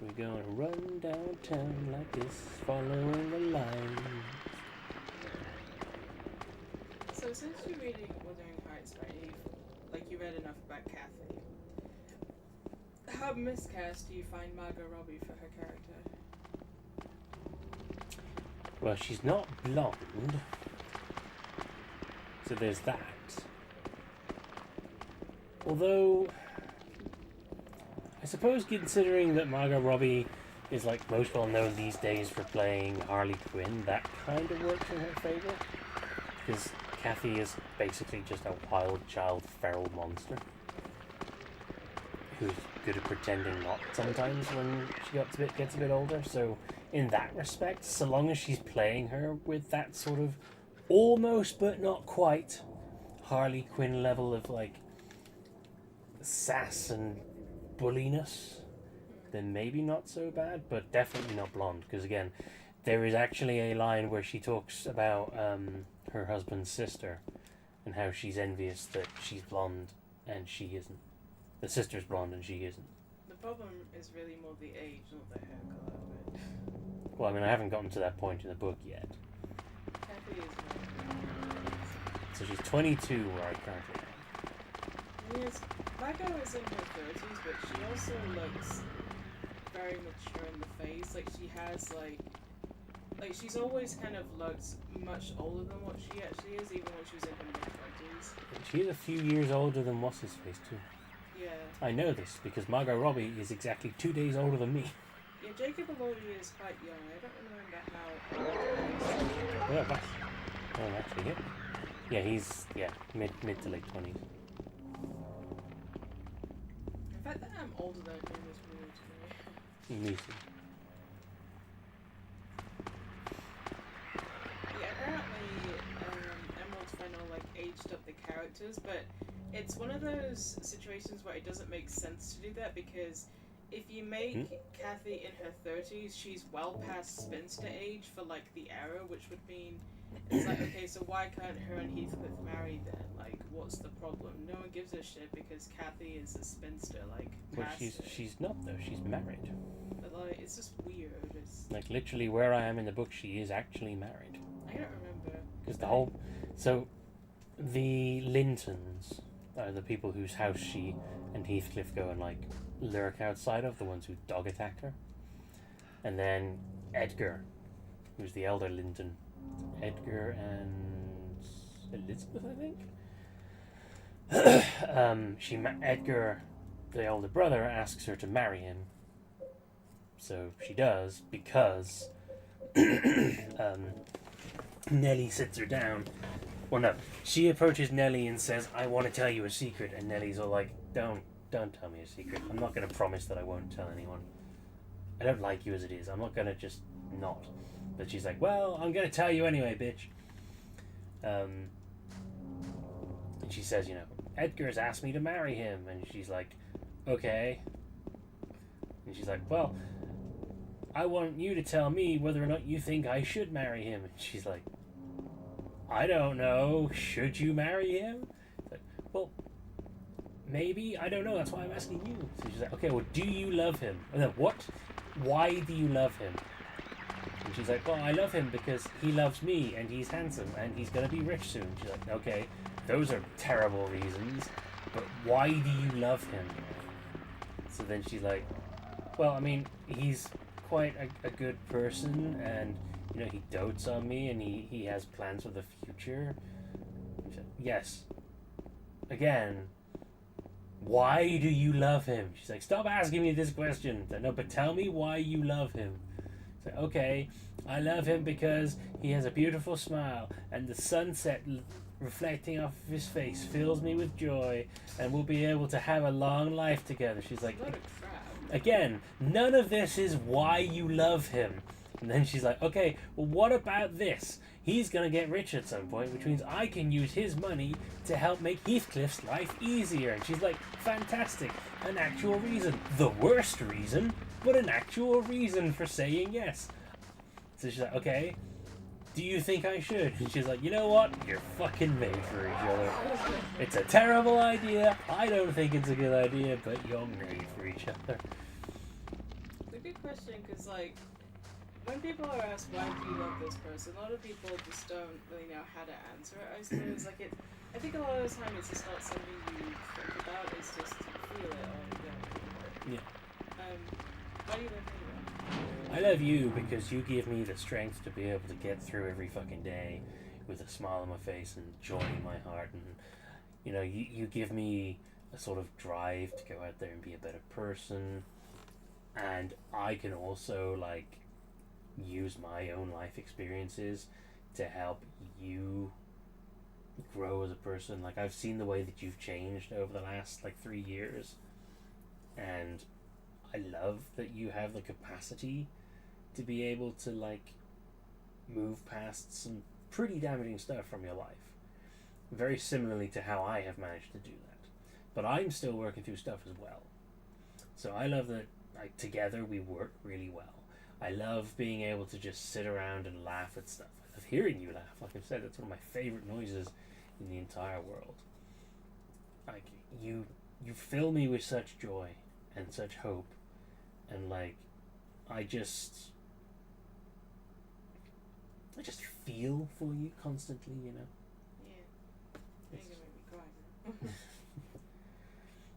We're gonna run downtown like this, following the lines. So since you're reading Wuthering Heights, right, you read enough about Kathy. How miscast do you find Margot Robbie for her character? Well, she's not blonde. So there's that. Although, I suppose considering that Margot Robbie is like most well known these days for playing Harley Quinn, that kind of works in her favour. Because Kathy is basically just a wild child feral monster who's good at pretending not sometimes when she gets a bit older. So in that respect, so long as she's playing her with that sort of almost but not quite Harley Quinn level of like sass and bulliness, then maybe not so bad, but definitely not blonde. Because again, there is actually a line where she talks about her husband's sister and how she's envious that she's blonde and she isn't. The sister's blonde and she isn't. The problem is really more the age, not the hair colour. But... Well, I mean, I haven't gotten to that point in the book yet. Kathy is more... So she's 22 where I currently am. Yes, Margot is in her 30s, but she also looks very mature in the face. Like, she has, like she's always kind of looked much older than what she actually is, even when she was in her mid-20s. She's a few years older than What's-His-Face, too. Yeah. I know this, because Margot Robbie is exactly 2 days older than me. Yeah, Jacob Elordi is quite young. I don't remember how old he is. Well, that's... Oh, actually, him. Yeah, he's, mid to late 20s. In fact, that I'm older than him is weird to me. Me too. Yeah, apparently Emerald Fennel aged up the characters, but it's one of those situations where it doesn't make sense to do that, because if you make Kathy in her 30s, she's well past spinster age for the era, which would mean it's okay, so why can't her and Heathcliff marry then? What's the problem? No one gives a shit because Kathy is a spinster, Well, she's not though. She's married. But it's just weird. It's literally where I am in the book, she is actually married. I don't remember. Because the Lintons are the people whose house she and Heathcliff go and lurk outside of, the ones who dog attacked her. And then Edgar, who's the elder Linton. Edgar and Elizabeth, I think. Edgar, the older brother, asks her to marry him. So she does, because Nellie sits her down. Well, no, she approaches Nellie and says, "I want to tell you a secret," and Nellie's all like, Don't tell me a secret. I'm not going to promise that I won't tell anyone. I don't like you as it is. I'm not going to just not." But she's like, "Well, I'm going to tell you anyway, bitch." And she says, "Edgar's asked me to marry him." And she's like, "Okay." And she's like, "Well, I want you to tell me whether or not you think I should marry him." And she's like, "I don't know. Should you marry him?" Like, "Well, maybe. I don't know. That's why I'm asking you." So she's like, "Okay, well, do you love him?" And then, "What? Why do you love him?" And she's like, "Well, I love him because he loves me, and he's handsome, and he's going to be rich soon." She's like, "Okay, those are terrible reasons, but why do you love him?" So then she's like, "Well, I mean, he's quite a good person, and, he dotes on me, and he has plans for the future." She's like, "Yes. Again, why do you love him?" She's like, "Stop asking me this question." Like, "No, but tell me why you love him." It's like, "Okay, I love him because he has a beautiful smile, and the sunset reflecting off of his face fills me with joy, and we'll be able to have a long life together." She's like, What a crap. "Again, none of this is why you love him." And then she's like, "Okay, well, what about this? He's going to get rich at some point, which means I can use his money to help make Heathcliff's life easier." And she's like, "Fantastic. An actual reason. The worst reason, but an actual reason for saying yes." So she's like, "Okay, do you think I should?" And she's like, "You know what? You're fucking made for each other. It's a terrible idea. I don't think it's a good idea, but you're made for each other." It's a good question, because, when people are asked, why do you love this person, a lot of people just don't really know how to answer it, I suppose. I think a lot of the time it's just not something you think about, it's just you feel it or you don't. Yeah. Why do you love me? I love you because you give me the strength to be able to get through every fucking day with a smile on my face and joy in my heart. And, you give me a sort of drive to go out there and be a better person. And I can also, like, use my own life experiences to help you grow as a person. Like, I've seen the way that you've changed over the last, like, 3 years. And I love that you have the capacity to be able to, like, move past some pretty damaging stuff from your life. Very similarly to how I have managed to do that. But I'm still working through stuff as well. So I love that, like, together we work really well. I love being able to just sit around and laugh at stuff. I love hearing you laugh. Like I've said, it's one of my favorite noises in the entire world. Like, you fill me with such joy and such hope. And, like, I just feel for you constantly, Yeah. You're gonna make me cry.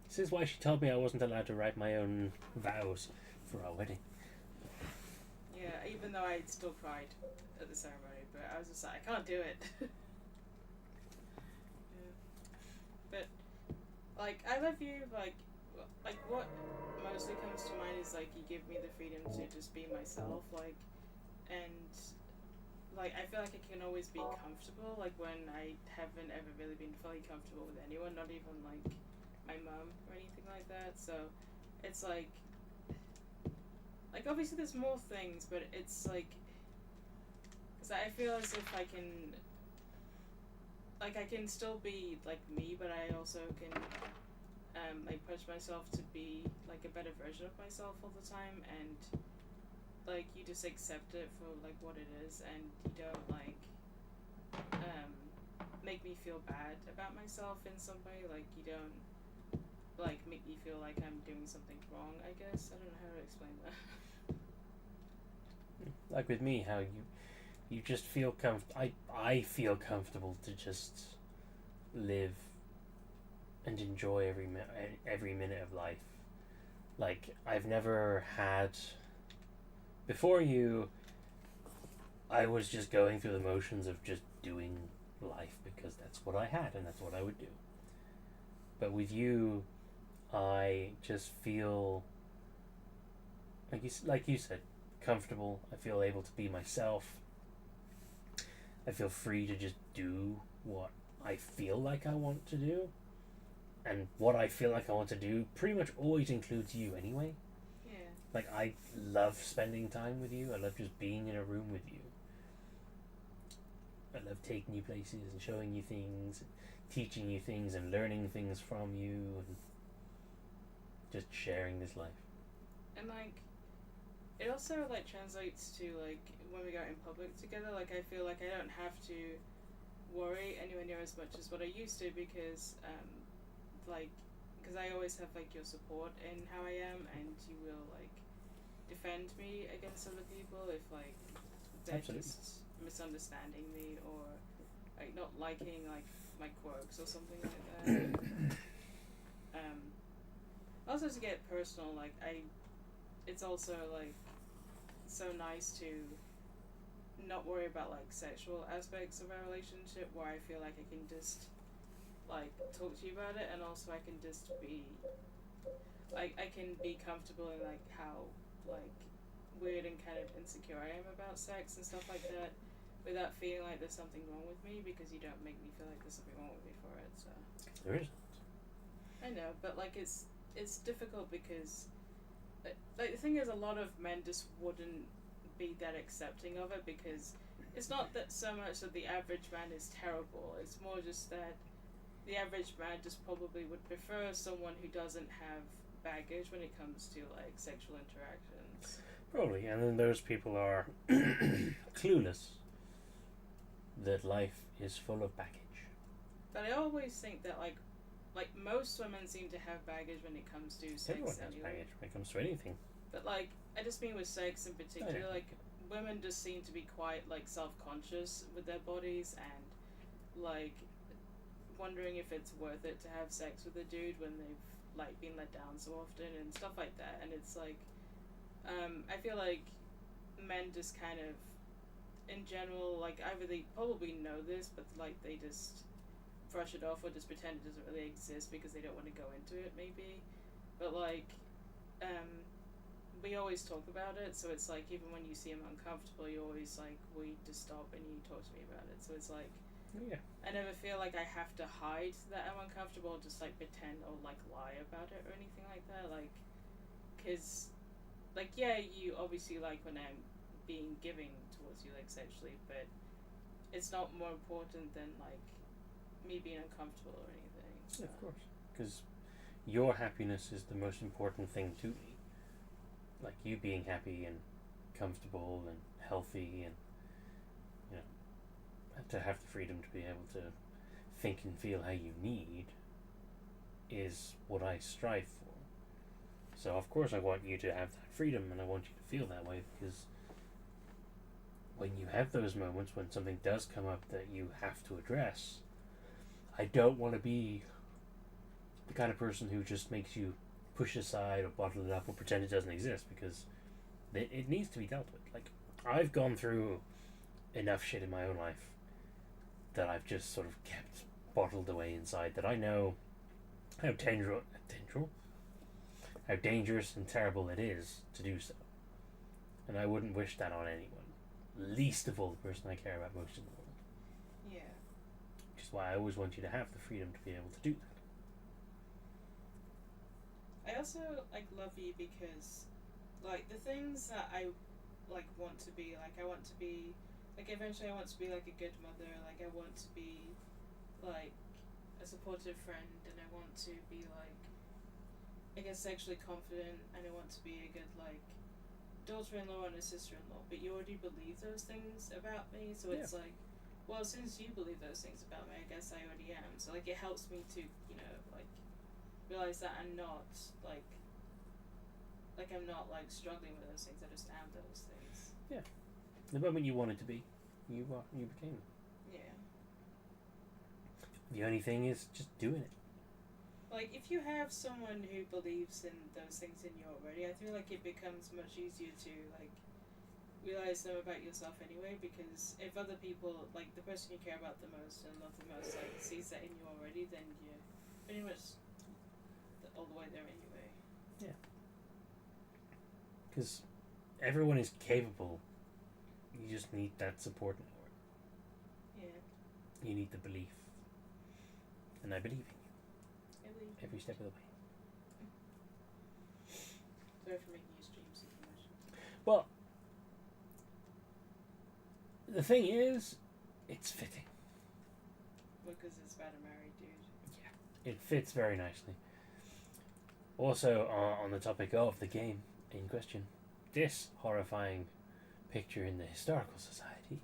This is why she told me I wasn't allowed to write my own vows for our wedding. Yeah, even though I still cried at the ceremony, but I was just like, I can't do it. Yeah. But, like, I love you, like, what mostly comes to mind is, like, you give me the freedom to just be myself, like, and, like, I feel like I can always be comfortable, like, when I haven't ever really been fully comfortable with anyone, not even, like, my mum or anything like that, so it's, like, obviously there's more things, but it's, like, because I feel as if I can still be, like, me, but I also can, like, push myself to be, like, a better version of myself all the time, and, like, you just accept it for, like, what it is, and you don't, like, make me feel bad about myself in some way, like, you don't, like, make me feel like I'm doing something wrong, I guess. I don't know how to explain that. Like with me, how you just feel I feel comfortable to just live and enjoy every minute of life. Like, I've never had before you. I was just going through the motions of just doing life because that's what I had and that's what I would do. But with you, I just feel like you said, comfortable. I feel able to be myself. I feel free to just do what I feel like I want to do. And what I feel like I want to do pretty much always includes you anyway. Yeah. Like, I love spending time with you. I love just being in a room with you. I love taking you places and showing you things, and teaching you things and learning things from you, and just sharing this life. And, like, it also, like, translates to, like, when we go in public together, like, I feel like I don't have to worry anywhere near as much as what I used to because, because I always have, like, your support in how I am, and you will, like, defend me against other people if, like, they're Absolutely. just misunderstanding me or, like, not liking, like, my quirks or something like that. Also, to get personal, like, it's also, like, so nice to not worry about, like, sexual aspects of our relationship where I feel like I can just, like, talk to you about it, and also I can just be, like, I can be comfortable in, like, how, like, weird and kind of insecure I am about sex and stuff like that without feeling like there's something wrong with me because you don't make me feel like there's something wrong with me for it, so. There isn't. I know, but, like, it's difficult because, like, the thing is, a lot of men just wouldn't be that accepting of it because it's not that so much that the average man is terrible, it's more just that the average man just probably would prefer someone who doesn't have baggage when it comes to, like, sexual interactions. Probably, and then those people are clueless that life is full of baggage. But I always think that, like most women seem to have baggage when it comes to sex. Everyone has anyway. baggage when it comes to anything. But, like, I just mean with sex in particular, Oh, yeah. like, women just seem to be quite, like, self-conscious with their bodies and, like, wondering if it's worth it to have sex with a dude when they've, like, been let down so often and stuff like that. And it's like, I feel like men just kind of, in general, like, either they probably know this, but, like, they just brush it off or just pretend it doesn't really exist because they don't want to go into it, maybe. But, like, we always talk about it, so it's like, even when you see him uncomfortable, you always, like, we just stop and you talk to me about it. So it's like, Yeah. I never feel like I have to hide that I'm uncomfortable, or just, like, pretend or, like, lie about it or anything like that. Like, because, like, yeah, you obviously like when I'm being giving towards you, like, sexually, but it's not more important than, like, me being uncomfortable or anything. So. Yeah, of course. Because your happiness is the most important thing to me. Like, you being happy and comfortable and healthy, and, you know, to have the freedom to be able to think and feel how you need is what I strive for. So of course I want you to have that freedom, and I want you to feel that way, because when you have those moments when something does come up that you have to address, I don't want to be the kind of person who just makes you push aside or bottle it up or pretend it doesn't exist, because it needs to be dealt with. Like, I've gone through enough shit in my own life that I've just sort of kept bottled away inside, that I know how how dangerous and terrible it is to do so. And I wouldn't wish that on anyone, least of all the person I care about most in the world. Yeah. Which is why I always want you to have the freedom to be able to do I also, like, love you because, like, the things that I, like, want to be, like, I want to be, like, eventually I want to be, like, a good mother, like, I want to be, like, a supportive friend, and I want to be, like, I guess, sexually confident, and I want to be a good, like, daughter-in-law and a sister-in-law. But you already believe those things about me, so it's like, well, since you believe those things about me, I guess I already am. So, like, it helps me to, you know, like, realize that I'm not, like, I'm not, like, struggling with those things. I just am those things. Yeah. The moment you wanted to be, you became it. Yeah. The only thing is just doing it. Like, if you have someone who believes in those things in you already, I feel like it becomes much easier to, like, realize them about yourself anyway, because if other people, like, the person you care about the most and love the most, like, sees that in you already, then you're pretty much all the way there anyway. Yeah. Because everyone is capable. You just need that support network. Yeah. You need the belief. And I believe in you. Every step of the way. Sorry for making you stream some promotion. Well, the thing is, it's fitting. Because it's about a married dude. Yeah, it fits very nicely. Also, on the topic of the game in question, this horrifying picture in the Historical Society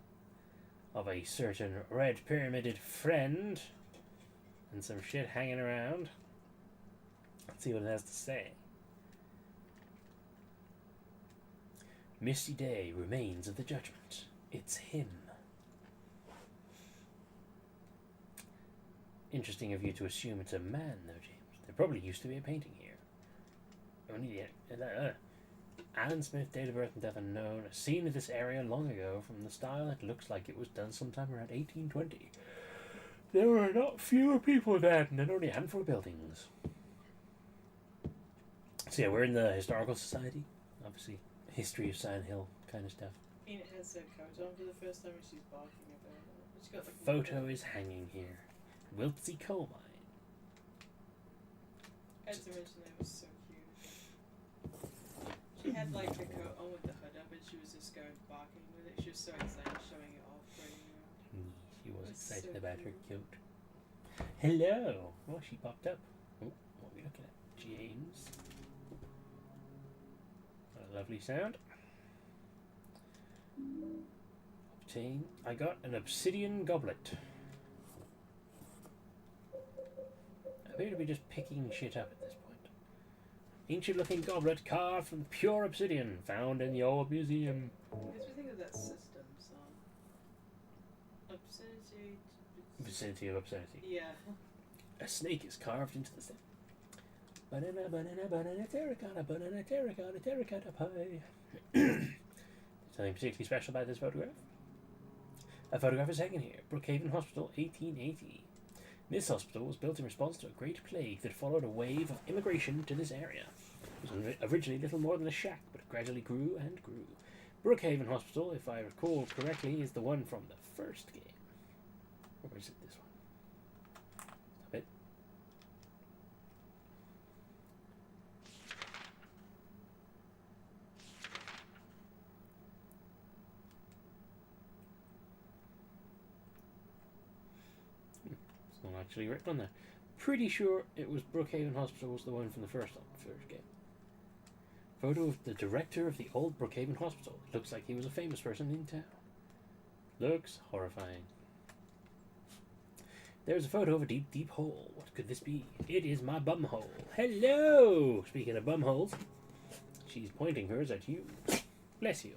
of a certain red pyramided friend and some shit hanging around. Let's see what it has to say. Misty day remains of the judgment. It's him. Interesting of you to assume it's a man, though, James. There probably used to be a painting here. Only the Alan Smith, date of birth and death unknown. A scene of this area long ago. From the style, it looks like it was done sometime around 1820. There were not fewer people then, and only a handful of buildings. So yeah, we're in the Historical Society. Obviously, history of Silent Hill kind of stuff. And it has a coat on for the first time and she's barking about it. She's got, The like, photo is hanging here. Wiltsey Coal Mine. Ed's original name was so cute. She had, like, the coat on with the hood up and she was just going barking with it. She was so excited showing it off, running around. She was excited so about cute. her coat. Hello! Oh, she popped up. Oh, what are we looking at? James. What a lovely sound. Obtain. I got an obsidian goblet. I appear to be just picking shit up at this point. Ancient looking goblet carved from pure obsidian, found in the old museum. Makes me think of that system song. Obscenity. Vicinity of obscenity. Yeah. A snake is carved into the stem. Banana, banana, banana, terracotta pie. The Something particularly special about this photograph? A photograph is taken here. Brookhaven Hospital, 1880. This hospital was built in response to a great plague that followed a wave of immigration to this area. It was originally little more than a shack, but it gradually grew and grew. Brookhaven Hospital, if I recall correctly, is the one from the first game. Or is it this one? Stop it. It's not actually written on there. Pretty sure it was Brookhaven Hospital was the one from the first game. Photo of the director of the old Brookhaven Hospital. Looks like he was a famous person in town. Looks horrifying. There's a photo of a deep, deep hole. What could this be? It is my bum hole. Hello! Speaking of bum holes, she's pointing hers at you. Bless you.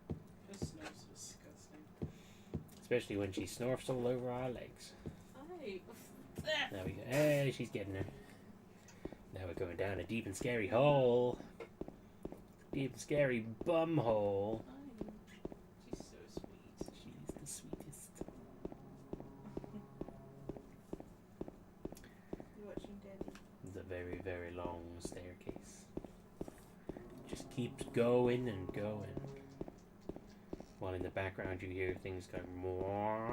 Her snore's disgusting. Especially when she snorfs all over our legs. Aye. There we go. Hey, she's getting her. Now we're going down a deep and scary hole. Deep and scary bum hole. She's so sweet. She's the sweetest. You watching Daddy? It's a very, very long staircase. Just keeps going and going. While in the background you hear things going more.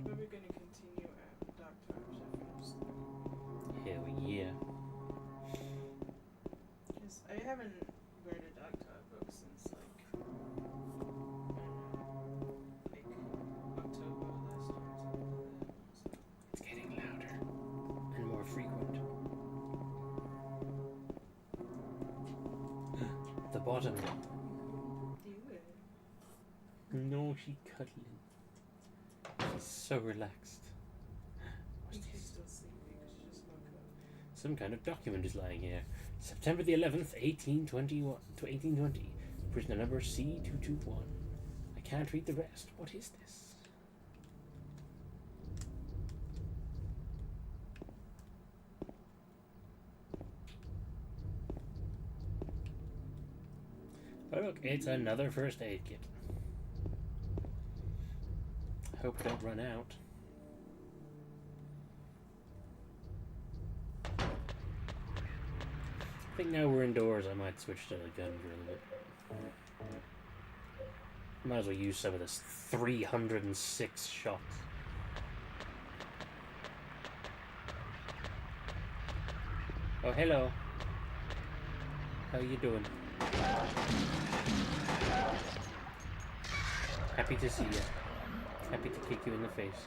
We're going to continue at Dark Times. Hell yeah. Because I haven't read a Dark Tower book since like October last year or something like that. It's getting louder and more frequent. At the bottom. Do it. No, she's cuddling. She's so relaxed. I think she's still sleeping because she just woke up. Some kind of document is lying here. September the 11th, 1821 to 1820. Prisoner number C221. I can't read the rest. What is this? Oh look, it's another first aid kit. I hope I don't run out. I think now we're indoors, I might switch to the gun for a little bit. Might as well use some of this 306 shots. Oh, hello. How you doing? Happy to see you. Happy to kick you in the face.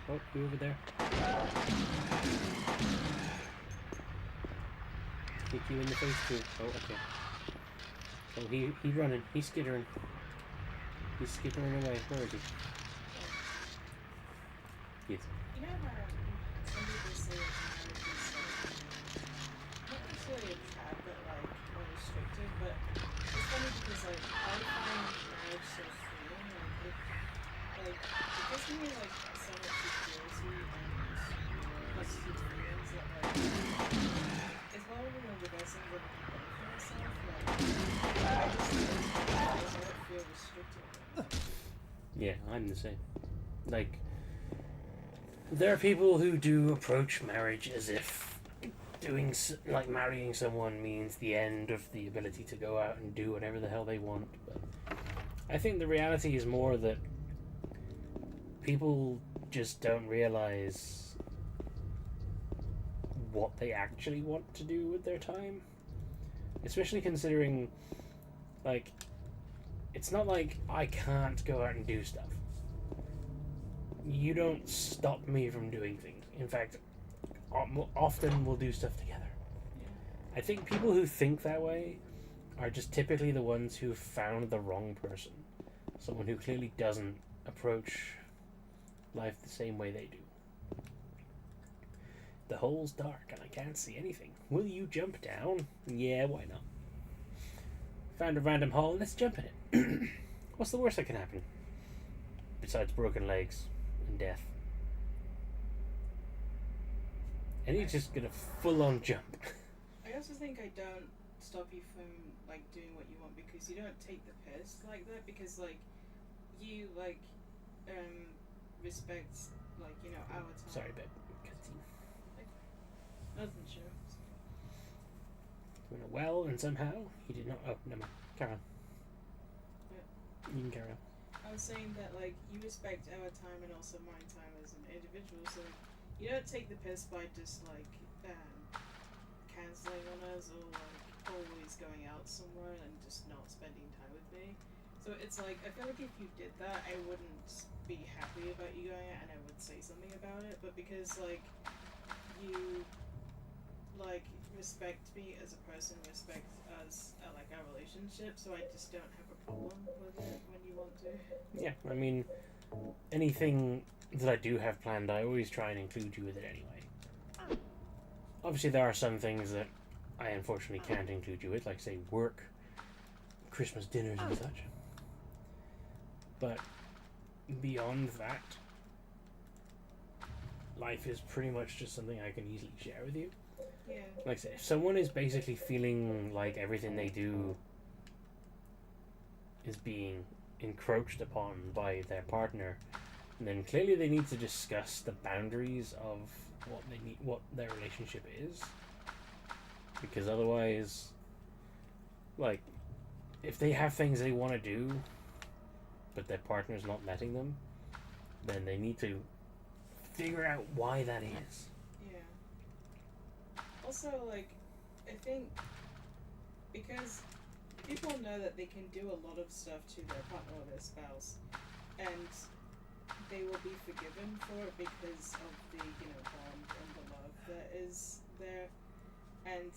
Oh, you over there? Kick you in the face too. Oh, okay. Oh, he's running. He's skittering. He's skittering away. Where is he? Yes. You know how some people say marriage is not necessarily a trap, but like more restrictive. But it's funny because like I find marriage so freeing. Like it gives me like so much security and positive feelings that like it's probably one of the best things I've ever done for myself. Like I just don't feel restricted. Yeah, I'm the same. Like, there are people who do approach marriage as if like marrying someone means the end of the ability to go out and do whatever the hell they want. But I think the reality is more that people just don't realize what they actually want to do with their time. Especially considering, like, it's not like I can't go out and do stuff. You don't stop me from doing things. In fact, often we'll do stuff together. I think people who think that way are just typically the ones who found the wrong person. Someone who clearly doesn't approach life the same way they do. The hole's dark and I can't see anything. Will you jump down? Yeah, why not? Found a random hole, let's jump in it. What's the worst that can happen? Besides broken legs and death. And he's just gonna full on jump. I also think I don't stop you from like doing what you want because you don't take the piss like that because like you like respect like our time. Sorry, babe. Cutscene. Nothing sure. Doing it well, and somehow he did not. Oh, never mind. Carry on. Yeah. You can carry on. I was saying that like you respect our time and also my time as an individual, so you don't take the piss by just like canceling on us or like always going out somewhere and just not spending time with me. So it's like I feel like if you did that, I wouldn't be happy about you going out and I would say something about it. But because like you like respect me as a person, respect us like our relationship, so I just don't have a problem with it when you want to. Yeah, I mean, anything that I do have planned, I always try and include you with it anyway. Obviously, there are some things that I unfortunately can't include you with, like, say, work, Christmas dinners and such. But beyond that, life is pretty much just something I can easily share with you. Yeah. Like I say, if someone is basically feeling like everything they do is being encroached upon by their partner, then clearly they need to discuss the boundaries of what they need, what their relationship is. Because otherwise, like, if they have things they want to do, but their partner's not letting them, then they need to figure out why that is. Yeah. Also, like, I think because people know that they can do a lot of stuff to their partner or their spouse, and they will be forgiven for it because of the bond and the love that is there, and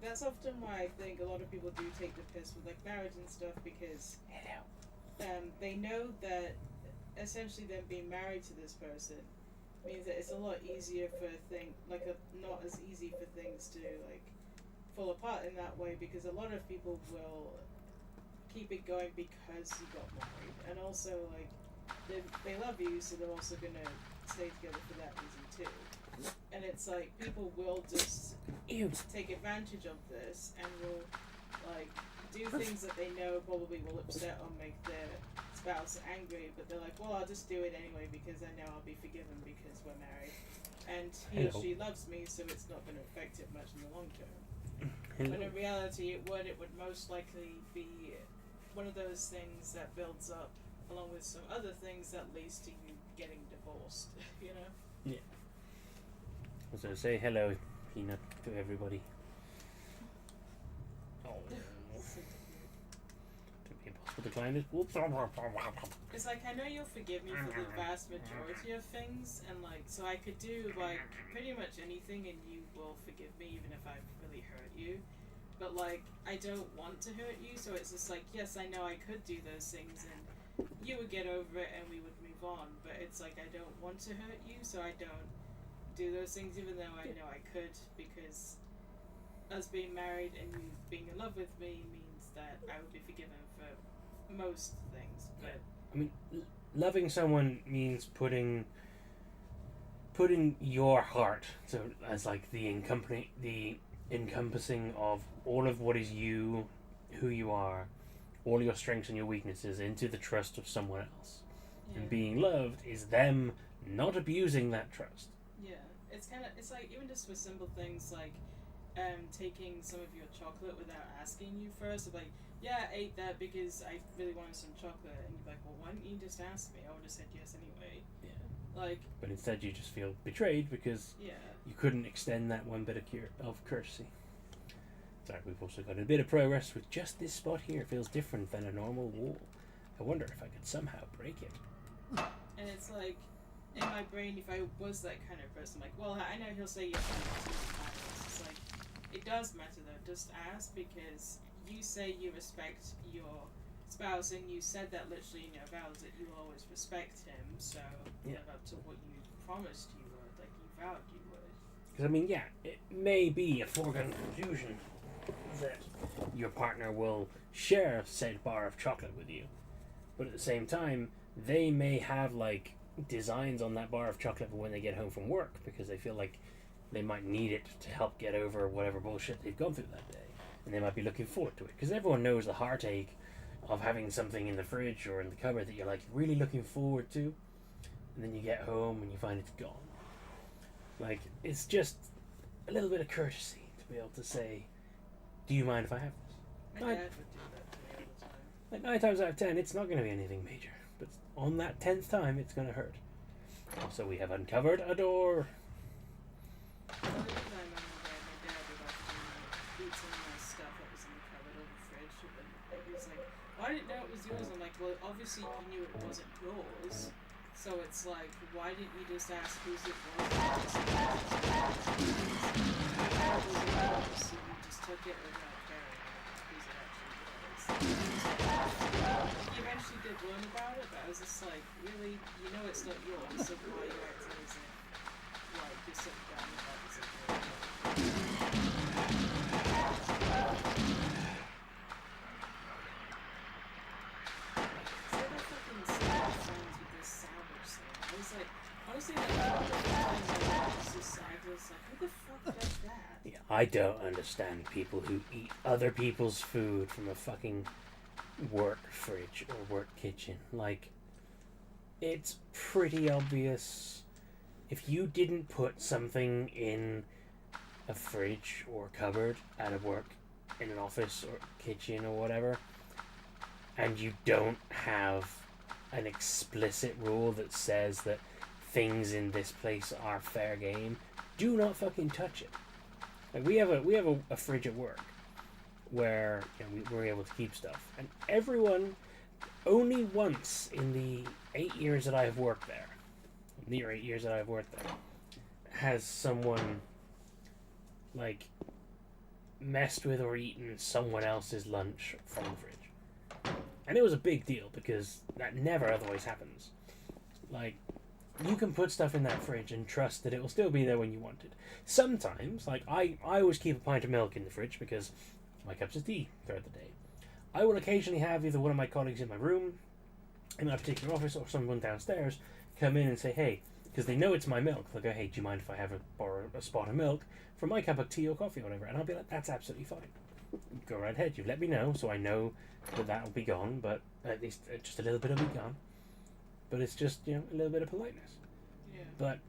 that's often why I think a lot of people do take the piss with like marriage and stuff because they know that essentially them being married to this person means that it's a lot easier for not as easy for things to like fall apart in that way because a lot of people will keep it going because you got married and also like they love you so they're also gonna stay together for that reason too. And it's like people will just take advantage of this and will like do things that they know probably will upset or make their spouse angry, but they're like, well, I'll just do it anyway because I know I'll be forgiven because we're married and he or she loves me, so it's not going to affect it much in the long term. But in reality it would most likely be one of those things that builds up along with some other things that leads to you getting divorced. Yeah. So say hello, Peanut, to everybody. Oh. To be impossible to climb this. It's like I know you'll forgive me for the vast majority of things, and like so I could do like pretty much anything, and you will forgive me even if I've really hurt you. But like I don't want to hurt you, so it's just like yes, I know I could do those things, and you would get over it, and we would move on. But it's like I don't want to hurt you, so I don't do those things, even though I know I could, because us being married and you being in love with me means that I would be forgiven for most things. But I mean, loving someone means putting your heart, so as like the encompassing of all of what is you, who you are, all your strengths and your weaknesses into the trust of someone else. yeah. And being loved is them not abusing that trust. Yeah, it's like even just with simple things like taking some of your chocolate without asking you first. Like, yeah, I ate that because I really wanted some chocolate, and you're like, well, why didn't you just ask me? I would have said yes anyway. Yeah. Like. But instead, you just feel betrayed because you couldn't extend that one bit of courtesy. Sorry, we've also got a bit of progress with just this spot here. It feels different than a normal wall. I wonder if I could somehow break it. And it's like, in my brain, if I was that kind of person, like, well, I know he'll say yes, it's like, it does matter though, just ask, because you say you respect your spouse, and you said that literally in your vows that you will always respect him, so live up to what you promised you would, like you vowed you would. Because, I mean, yeah, it may be a foregone conclusion that your partner will share said bar of chocolate with you, but at the same time, they may have, like, designs on that bar of chocolate for when they get home from work, because they feel like they might need it to help get over whatever bullshit they've gone through that day. and they might be looking forward to it. Because everyone knows the heartache of having something in the fridge or in the cupboard that you're like really looking forward to, and then you get home and you find it's gone. Like, it's just a little bit of courtesy to be able to say, do you mind if I have this? My dad would do that to me all the time. Like 9 times out of 10, it's not going to be anything major. But on that 10th time, it's going to hurt. So we have uncovered a door. The only thing I remember that my dad would often eat some of my stuff that was in the cupboard of the fridge, and he was like, well, I didn't know it was yours. I'm like, well, obviously you knew it wasn't yours. So it's like, why didn't you just ask whose it was? So you just took it without caring whose it actually was. He eventually did learn about it, but I was just like, really? You know it's not yours, so why are you acting as if, like, you're sitting down about this? Honestly, who the fuck does that? Yeah, I don't understand people who eat other people's food from a fucking work fridge or work kitchen. Like, it's pretty obvious. If you didn't put something in a fridge or cupboard at a work, in an office or kitchen or whatever, and you don't have an explicit rule that says that things in this place are fair game, do not fucking touch it. Like, we have a fridge at work where, you know, we're able to keep stuff, and everyone, only once in the 8 years that I have worked there, near 8 years that I've worked there, has someone like messed with or eaten someone else's lunch from the fridge. And it was a big deal because that never otherwise happens. Like, you can put stuff in that fridge and trust that it will still be there when you want it. Sometimes, like, I always keep a pint of milk in the fridge because my cups of tea throughout the day. I will occasionally have either one of my colleagues in my room, in my particular office, or someone downstairs come in and say, hey, because they know it's my milk. They'll go, hey, do you mind if I borrow a spot of milk for my cup of tea or coffee or whatever? And I'll be like, that's absolutely fine. Go right ahead. You let me know so I know that will be gone, but at least just a little bit will be gone. But it's just, you know, a little bit of politeness. Yeah. But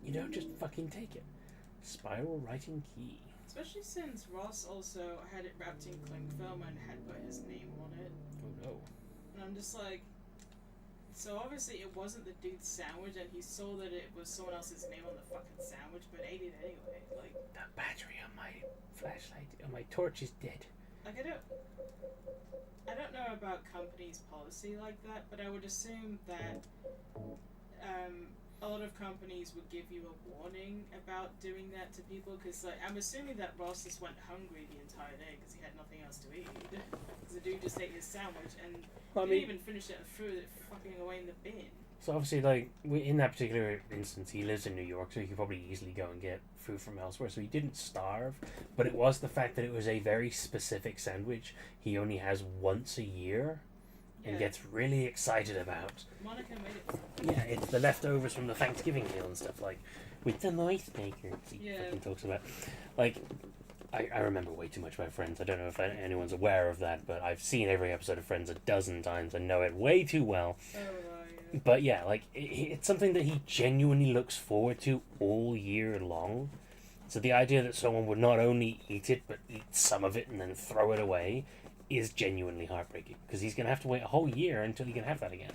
you don't just fucking take it. Spiral writing key. Especially since Ross also had it wrapped in cling film and had put his name on it. Oh no. And I'm just like, so obviously it wasn't the dude's sandwich, and he saw that it was someone else's name on the fucking sandwich, but ate it anyway. Like, the battery on my flashlight, on my torch is dead. Like, I don't know about companies' policy like that, but I would assume that a lot of companies would give you a warning about doing that to people, because, like, I'm assuming that Ross just went hungry the entire day because he had nothing else to eat. Because the dude just ate his sandwich and didn't even finish it and threw it fucking away in the bin. So obviously, like, in that particular instance, he lives in New York, so he could probably easily go and get food from elsewhere. So he didn't starve, but it was the fact that it was a very specific sandwich he only has once a year and gets really excited about. Monica made it. Yeah, it's the leftovers from the Thanksgiving meal and stuff, like, with the noise maker he fucking talks about. Like, I remember way too much about Friends. I don't know if anyone's aware of that, but I've seen every episode of Friends a dozen times and know it way too well. Oh, yeah. But yeah, like, it's something that he genuinely looks forward to all year long. So the idea that someone would not only eat it, but eat some of it and then throw it away is genuinely heartbreaking. Because he's going to have to wait a whole year until he can have that again.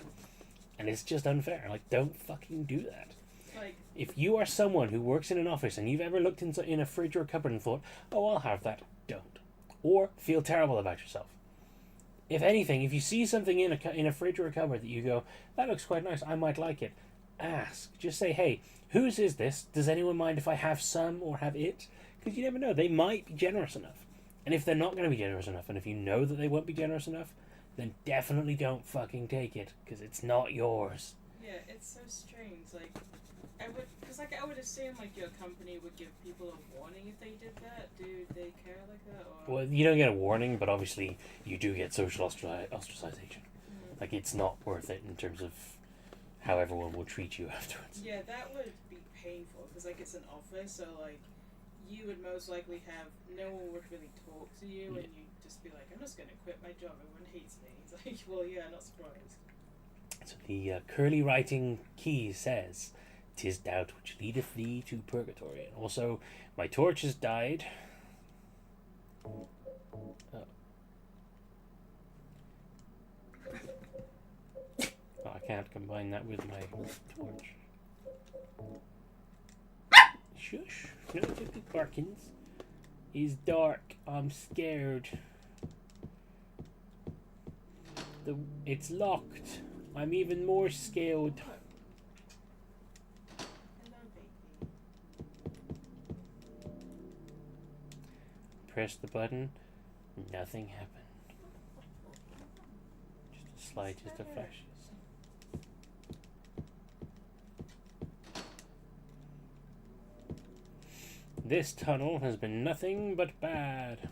And it's just unfair. Like, don't fucking do that. Like, if you are someone who works in an office and you've ever looked in a fridge or a cupboard and thought, oh, I'll have that, don't. Or feel terrible about yourself. If anything, if you see something in a fridge or a cupboard that you go, that looks quite nice, I might like it, ask. Just say, hey, whose is this? Does anyone mind if I have some or have it? Because you never know. They might be generous enough. And if they're not going to be generous enough, and if you know that they won't be generous enough, then definitely don't fucking take it, because it's not yours. Yeah, it's so strange. Like, I would assume, like, your company would give people a warning if they did that. Do they care like that? Or? Well, you don't get a warning, but obviously you do get social ostracization. Like, it's not worth it in terms of how everyone will treat you afterwards. Yeah, that would be painful, because, like, it's an office, so, like, you would most likely have no one would really talk to you, Yeah. and you'd just be like, I'm just gonna quit my job. Everyone hates me. He's like, well, yeah, not surprised. So the curly writing key says, "'Tis doubt which leadeth thee to purgatory." And also, my torch has died. Oh. Oh, I can't combine that with my torch. Shush! No Tippy Parkins. It's dark. I'm scared. It's locked. I'm even more scared. Hello, baby. Press the button. Nothing happened. Just a slide, just a flashes. This tunnel has been nothing but bad.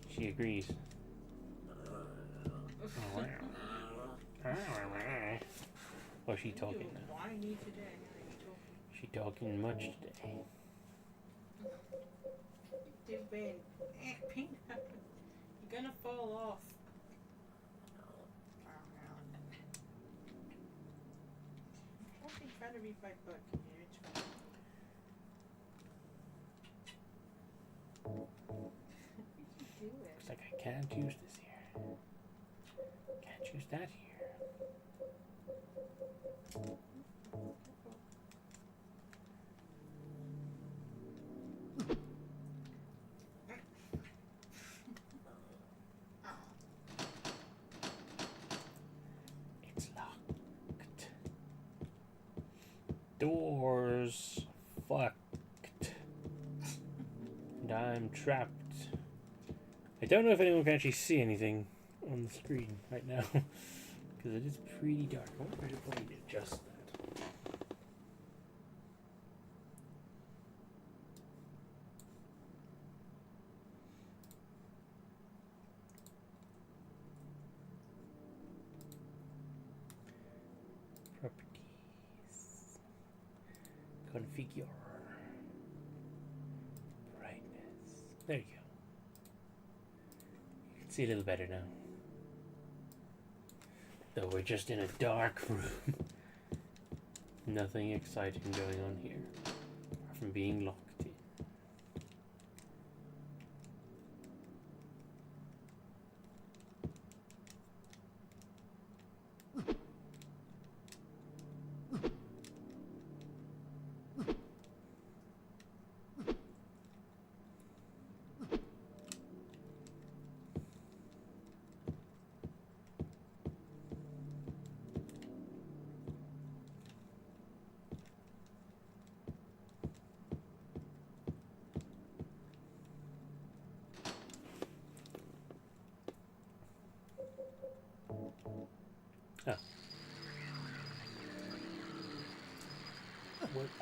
She agrees. What's she talking now? Whiny today. How are you talking? She talking much today. Too bad. You're gonna fall off. I'm trying to read my book. You're trying. What did you do it? Looks like I can't use this here. Can't use that here. It's locked. Doors fucked. And I'm trapped. I don't know if anyone can actually see anything on the screen right now. Because it is pretty dark. I wonder if I should probably adjust that. Properties. Configure. Brightness. There you go. You can see a little better now. Though we're just in a dark room. Nothing exciting going on here. Apart from being locked in.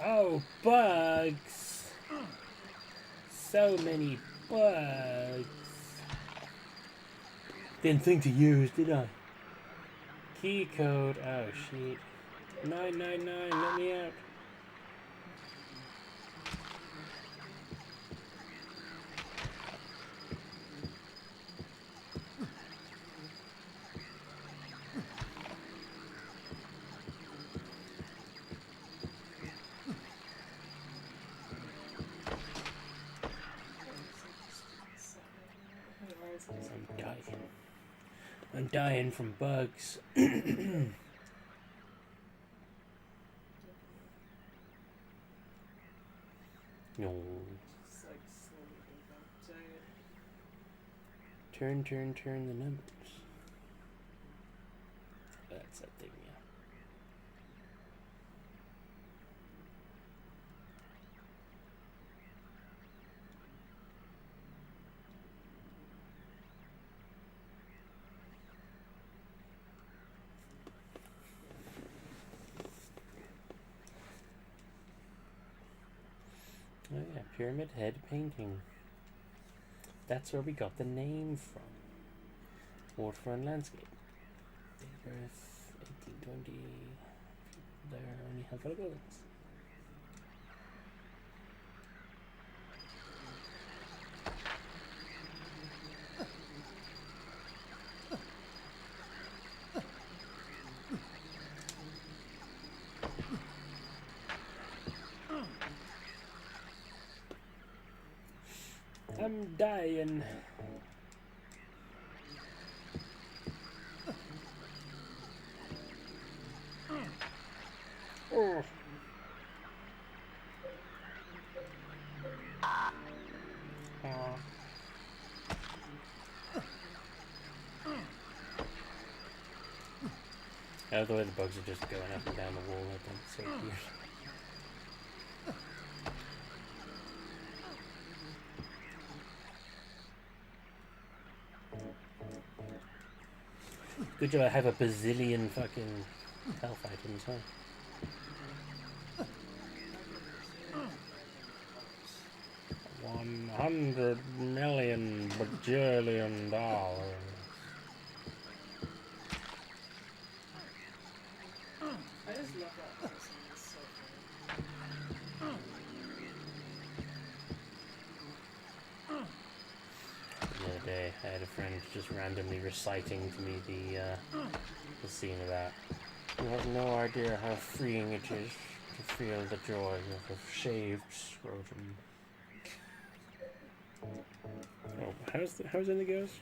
Oh, bugs! So many bugs. Didn't think to use, did I? Key code. Oh, shit. 999, let me out. I'm dying. I'm dying from bugs. No. Just like slowly move outside. Turn the numbers. That's that thing, yeah. Oh yeah, Pyramid Head painting. That's where we got the name from. Waterfront landscape. Birth 1820. There are only handful of buildings. I'm dying. Oh. I love the way the bugs are just going up and down the wall. I think it's so cute. Good job I have a bazillion fucking health items, huh? $100 million bajillion. I just love that person. It's so funny. The other day, I had a friend just randomly reciting to me the scene of that. You have no idea how freeing it is to feel the joy of a shaved scrotum. Oh, how's in the ghost?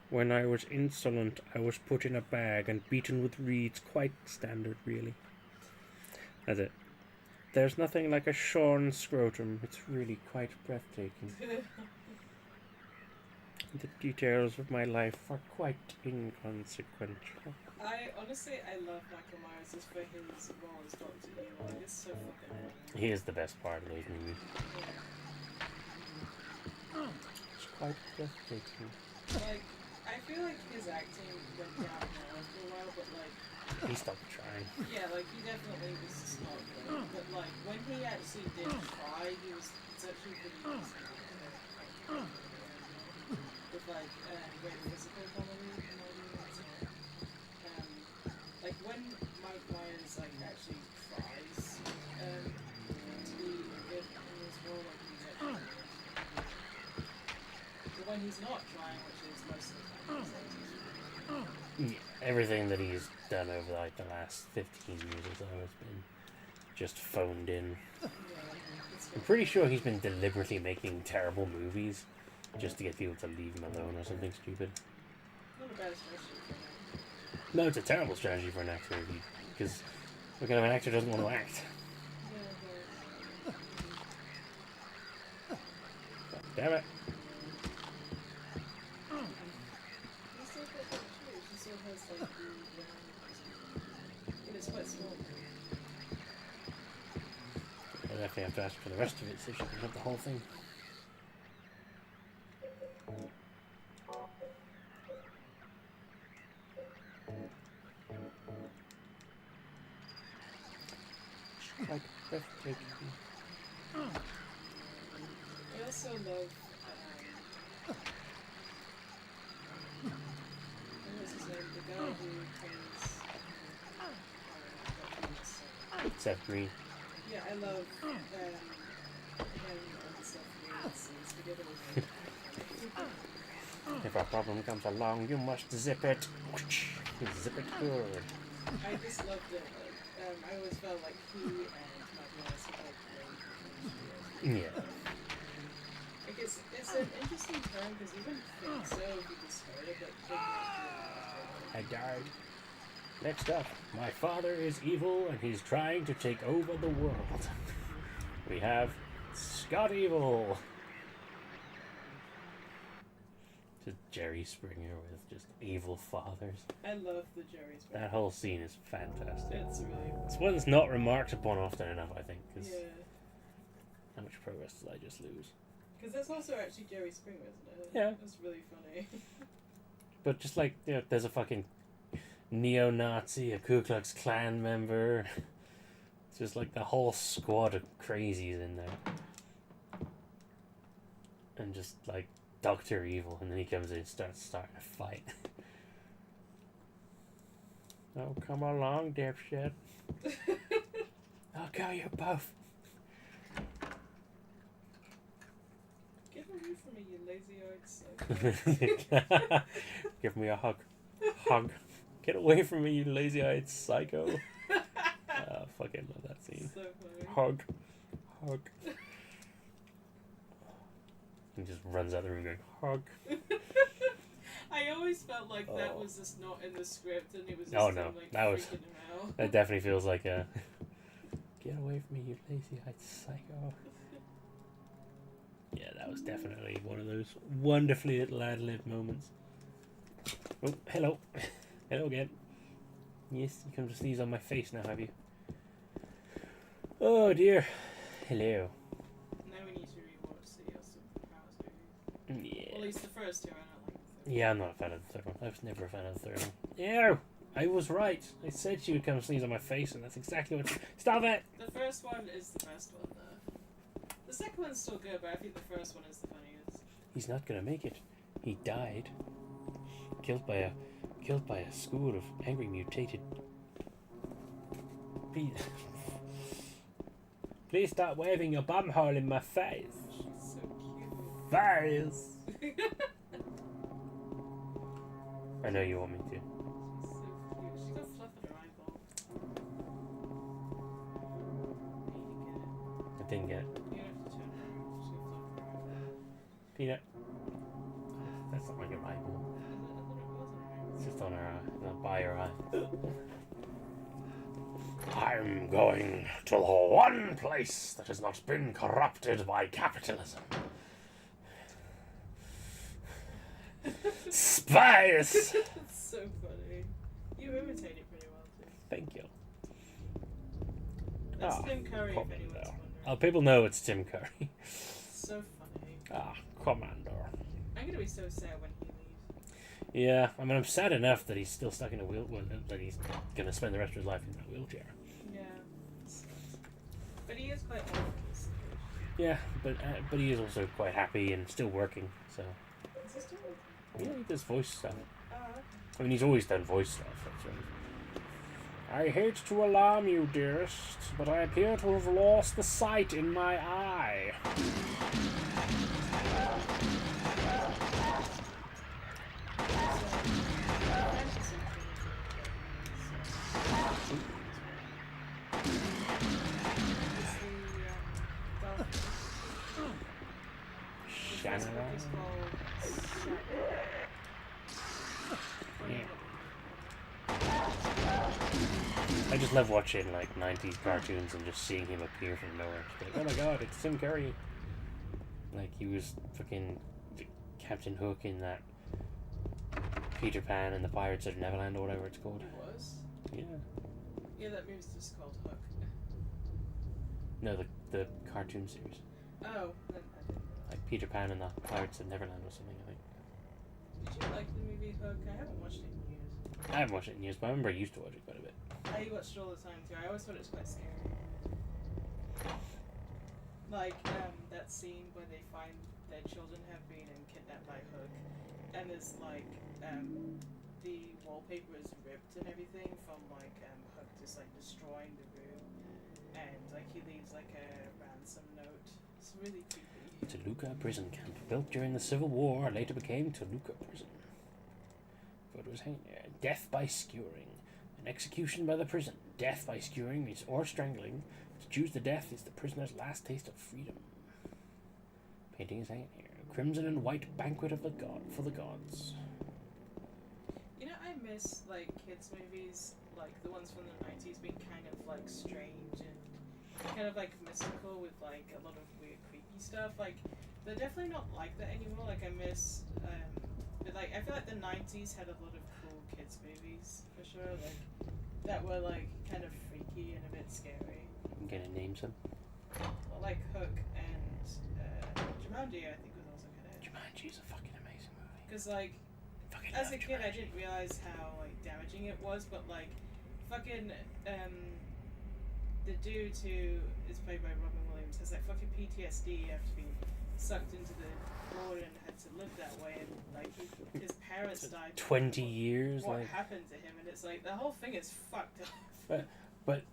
When I was insolent, I was put in a bag and beaten with reeds. Quite standard, really. That's it. There's nothing like a shorn scrotum. It's really quite breathtaking. The details of my life are quite inconsequential. I love Michael Myers just for his role as Dr. Evil. It's so fucking funny. He is the best part of those movies. Yeah. It's quite breathtaking. Like, I feel like his acting went downhill after a while, but like... He stopped trying. Yeah, like, he definitely was just not good. But like, when he actually did try, it's actually pretty decent. With like, great physical comedy and all that. Like when Mike Myers like actually tries to be good in this role, like he's actually good. But when he's not trying, which is most of the time, Yeah, everything that he's done over like the last 15 years or so has been just phoned in. yeah, I'm pretty sure he's been deliberately making terrible movies just to get people to leave him alone or something stupid. not a bad strategy for him. No, it's a terrible strategy for an actor because what kind of an actor doesn't want to act? Damn it. He still got that shoe. She still has like it is quite small. I definitely have to ask for the rest of it so she can have the whole thing. Quite breathtaking. I also love what was his name? The guy who plays Seth Green. yeah, I love him and Seth Green's scenes together with him. If a problem comes along, you must zip it. Zip it good. I just loved it. Like, I always felt like he and Mike Myers had like great chemistry. Yeah. Like it's an interesting term because even think so he discarded it, but I died. Next up, my father is evil and he's trying to take over the world. We have Scott Evil. Just Jerry Springer with just evil fathers. I love the Jerry Springer. That whole scene is fantastic. It's really fun. It's one that's not remarked upon often enough, I think. Cause Yeah. how much progress did I just lose? Because that's also actually Jerry Springer, isn't it? Yeah. That's really funny. But just like, you know, there's a fucking neo-Nazi, a Ku Klux Klan member. It's just like the whole squad of crazies in there. And just like Dr. Evil, and then he comes in and starting a fight. Oh, come along, dipshit. I'll kill you both. Get away from me, you lazy-eyed psycho. Give me a hug. Hug. Get away from me, you lazy-eyed psycho. Fucking love that scene. So funny. Hug. Hug. He just runs out the room going, hug. I always felt like that was just not in the script, and it was just no, like that was. freaking him out. That definitely feels like a. Get away from me, you lazy-eyed psycho. Yeah, that was definitely one of those wonderfully little ad-lib moments. Oh, hello. Hello again. Yes, you come to sneeze on my face now, have you? Oh dear. Hello. Now we need to rewatch the Austin Powers movies. Yeah. Well, at least the first two, I don't like the third. Yeah, I'm not a fan of the third one. I was never a fan of the third one. Ew! I was right. I said she would come sneeze on my face, and that's exactly what. Stop it! The first one is the best one, though. The second one's still good, but I think the first one is the funniest. He's not gonna make it. He died. Killed by a school of angry mutated. Please stop waving your bum hole in my face. She's so cute. Face. I know you want me to. She's so cute. She's got fluff in her eyeball. I didn't get it. You don't have to turn her around. She's got fluff in her eyeball. Peanut. That's not like an eyeball. I thought it was on her eyeball. It's just on her eye, not by her eye. I'm going to the one place that has not been corrupted by capitalism. Spice! It's so funny. You imitate it pretty well, too. Thank you. That's Tim Curry, if Commando. anyone's wondering. Oh, people know it's Tim Curry. So funny. Commando. I'm gonna be so sad when he leaves. Yeah, I mean, I'm sad enough that he's still stuck in a that he's gonna spend the rest of his life in that wheelchair. Yeah. It sucks. But he is quite old. Yeah, but he is also quite happy and still working. So Is he still with yeah, he does voice stuff. okay. I mean, he's always done voice stuff. That's right. I hate to alarm you, dearest, but I appear to have lost the sight in my eye. I just love watching like 90s cartoons and just seeing him appear from nowhere. Like, oh my god, it's Tim Curry. Like he was fucking Captain Hook in that Peter Pan and the Pirates of Neverland or whatever it's called. He was? Yeah. Yeah, that movie's just called Hook. No, the cartoon series. Oh, then I didn't know. Like Peter Pan and the Pirates of Neverland or something, I think. Did you like the movie Hook? I haven't watched it in years. I haven't watched it in years, but I remember I used to watch it quite a bit. I watched it all the time too. I always thought it was quite scary. Like, that scene where they find their children have been kidnapped by Hook, and there's like, the wallpaper is ripped and everything from like, Hook just like destroying the room, and like he leaves like a ransom note. It's really creepy. Toluca prison camp, built during the Civil War, later became Toluca prison. Photos hanging there. Death by skewering. An execution by the prison. Death by skewering means or strangling. To choose the death is the prisoner's last taste of freedom. Painting is hanging here. Crimson and white banquet of the god for the gods. You know, I miss like kids movies, like the ones from the 90s being kind of like strange and kind of like mystical with like a lot of weird creepy stuff. Like they're definitely not like that anymore. Like I miss but like I feel like the 90s had a lot of cool kids movies for sure, like that were like kind of freaky and a bit scary. I'm gonna name some. Well, like Hook and Jumanji, I think was also kind of. Jumanji's a fucking amazing movie. Because like Fucking as love a kid, I Jumanji. didn't realize how like damaging it was, but like fucking the dude who is played by Robin Williams has like fucking PTSD after being sucked into the floor and had to live that way, and like his parents died. 20 years, What like. happened to him? And it's like the whole thing is fucked up. But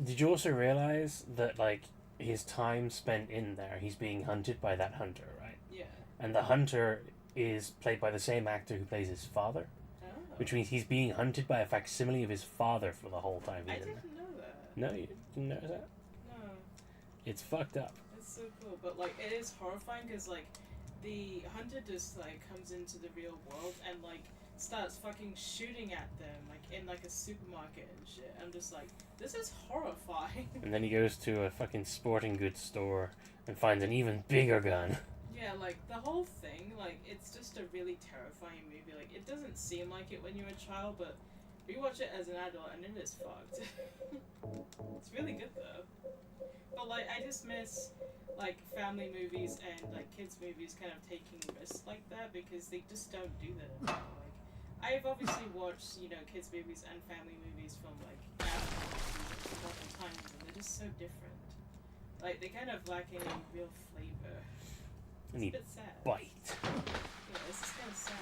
did you also realize that like his time spent in there, he's being hunted by that hunter, right? Yeah. and the hunter is played by the same actor who plays his father, Oh. which means he's being hunted by a facsimile of his father for the whole time he's I in there. didn't know that. No, you didn't notice that? No. It's fucked up. It's so cool, but like it is horrifying because like the hunter just like comes into the real world and like starts fucking shooting at them like in like a supermarket and shit. I'm just like, this is horrifying. And then he goes to a fucking sporting goods store and finds an even bigger gun. Yeah, like the whole thing, like it's just a really terrifying movie. Like it doesn't seem like it when you're a child, but we watch it as an adult and it is fucked. It's really good though. But like I just miss like family movies and like kids movies kind of taking risks like that because they just don't do that anymore. Like I've obviously watched, you know, kids movies and family movies from like multiple times and they're just so different. Like they kind of lack any real flavor. It's a bit sad. Bite. Yeah, this is kind of sad.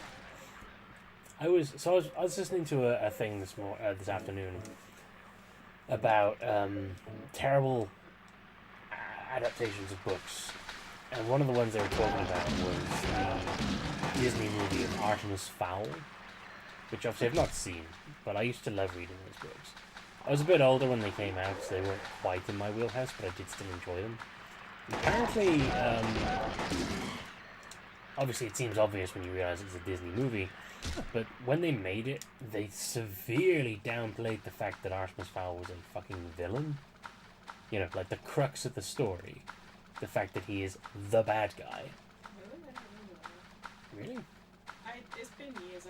I was listening to a thing this afternoon about terrible adaptations of books, and one of the ones they were talking about was the Disney movie of Artemis Fowl, which obviously I've not seen, but I used to love reading those books. I was a bit older when they came out, so they weren't quite in my wheelhouse, but I did still enjoy them. Apparently, obviously it seems obvious when you realize it's a Disney movie, but when they made it, they severely downplayed the fact that Artemis Fowl was a fucking villain. You know, like the crux of the story. The fact that he is the bad guy. Really? I don't remember that. Really? It's been years.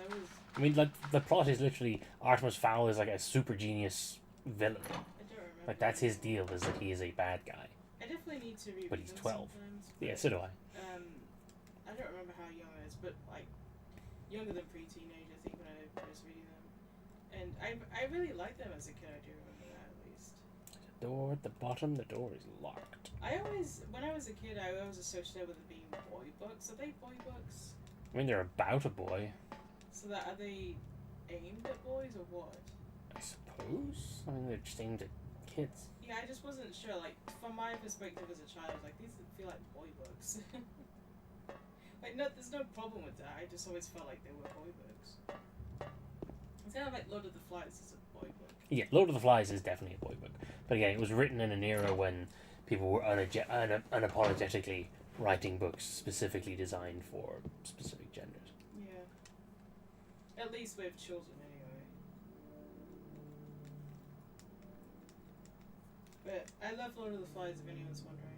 I mean, like, the plot is literally Artemis Fowl is like a super genius villain. I don't remember. Like, that's his deal, is that he is a bad guy. I definitely need to reread But he's them 12. sometimes. Yeah, so do I. I don't remember how young I was, but like younger than pre-teenage, I think, when I was reading them. And I really liked them as a kid. I do remember that at least. The door at the bottom, the door is locked. When I was a kid, I always associated with it being boy books. Are they boy books? I mean, they're about a boy. So that are they aimed at boys or what? I suppose. I mean, they're just aimed at kids. Yeah, I just wasn't sure. Like, from my perspective as a child, like these feel like boy books. Like, no, there's no problem with that. I just always felt like they were boy books. It's kind of like Lord of the Flies is a boy book. Yeah, Lord of the Flies is definitely a boy book. But again, it was written in an era when people were unapologetically writing books specifically designed for specific genders. Yeah. At least with children, anyway. But I love Lord of the Flies, if anyone's wondering.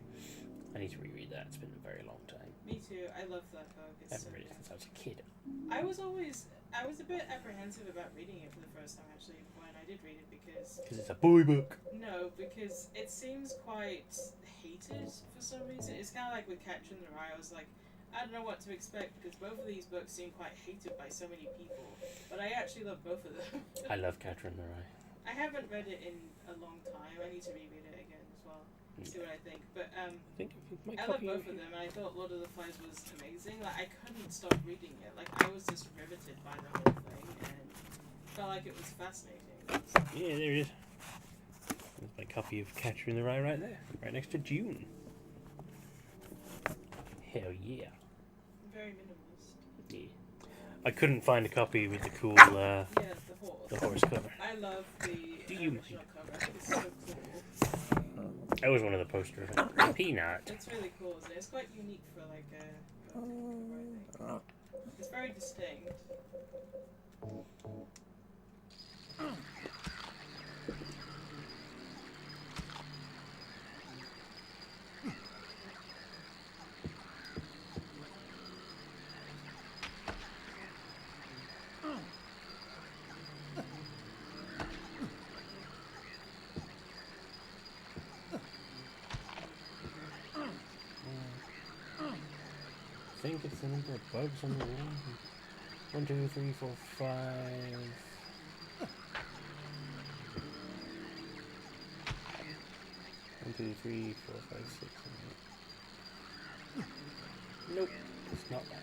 I need to reread that. It's been a very long time. Me too. I love that book. I haven't read it since I was a kid. I was a bit apprehensive about reading it for the first time, actually, when I did read it, because it's a boy book. No, because it seems quite hated for some reason. It's kind of like with Catcher in the Rye. I was like, I don't know what to expect, because both of these books seem quite hated by so many people. But I actually love both of them. I love Catcher in the Rye. I haven't read it in a long time. I need to reread it again as well. See what I think. But I love both of them, and I thought Lord of the Flies was amazing. Like, I couldn't stop reading it. Like, I was just riveted by the whole thing, and felt like it was fascinating. So. Yeah, there it is. There's my copy of Catcher in the Rye right there, right next to June. Hell yeah. Very minimalist. Yeah. I couldn't find a copy with the cool, the horse. The horse cover. I love the original cover. It's so cool. That was one of the posters. Peanut. It's really cool, isn't it? It's quite unique for like a cover, I think. It's very distinct. I think it's the number of bugs on the wall. 1, 2, 3, 4, 5. 1, 2, 3, 4, 5, 6, 7, 8. Nope, it's not that.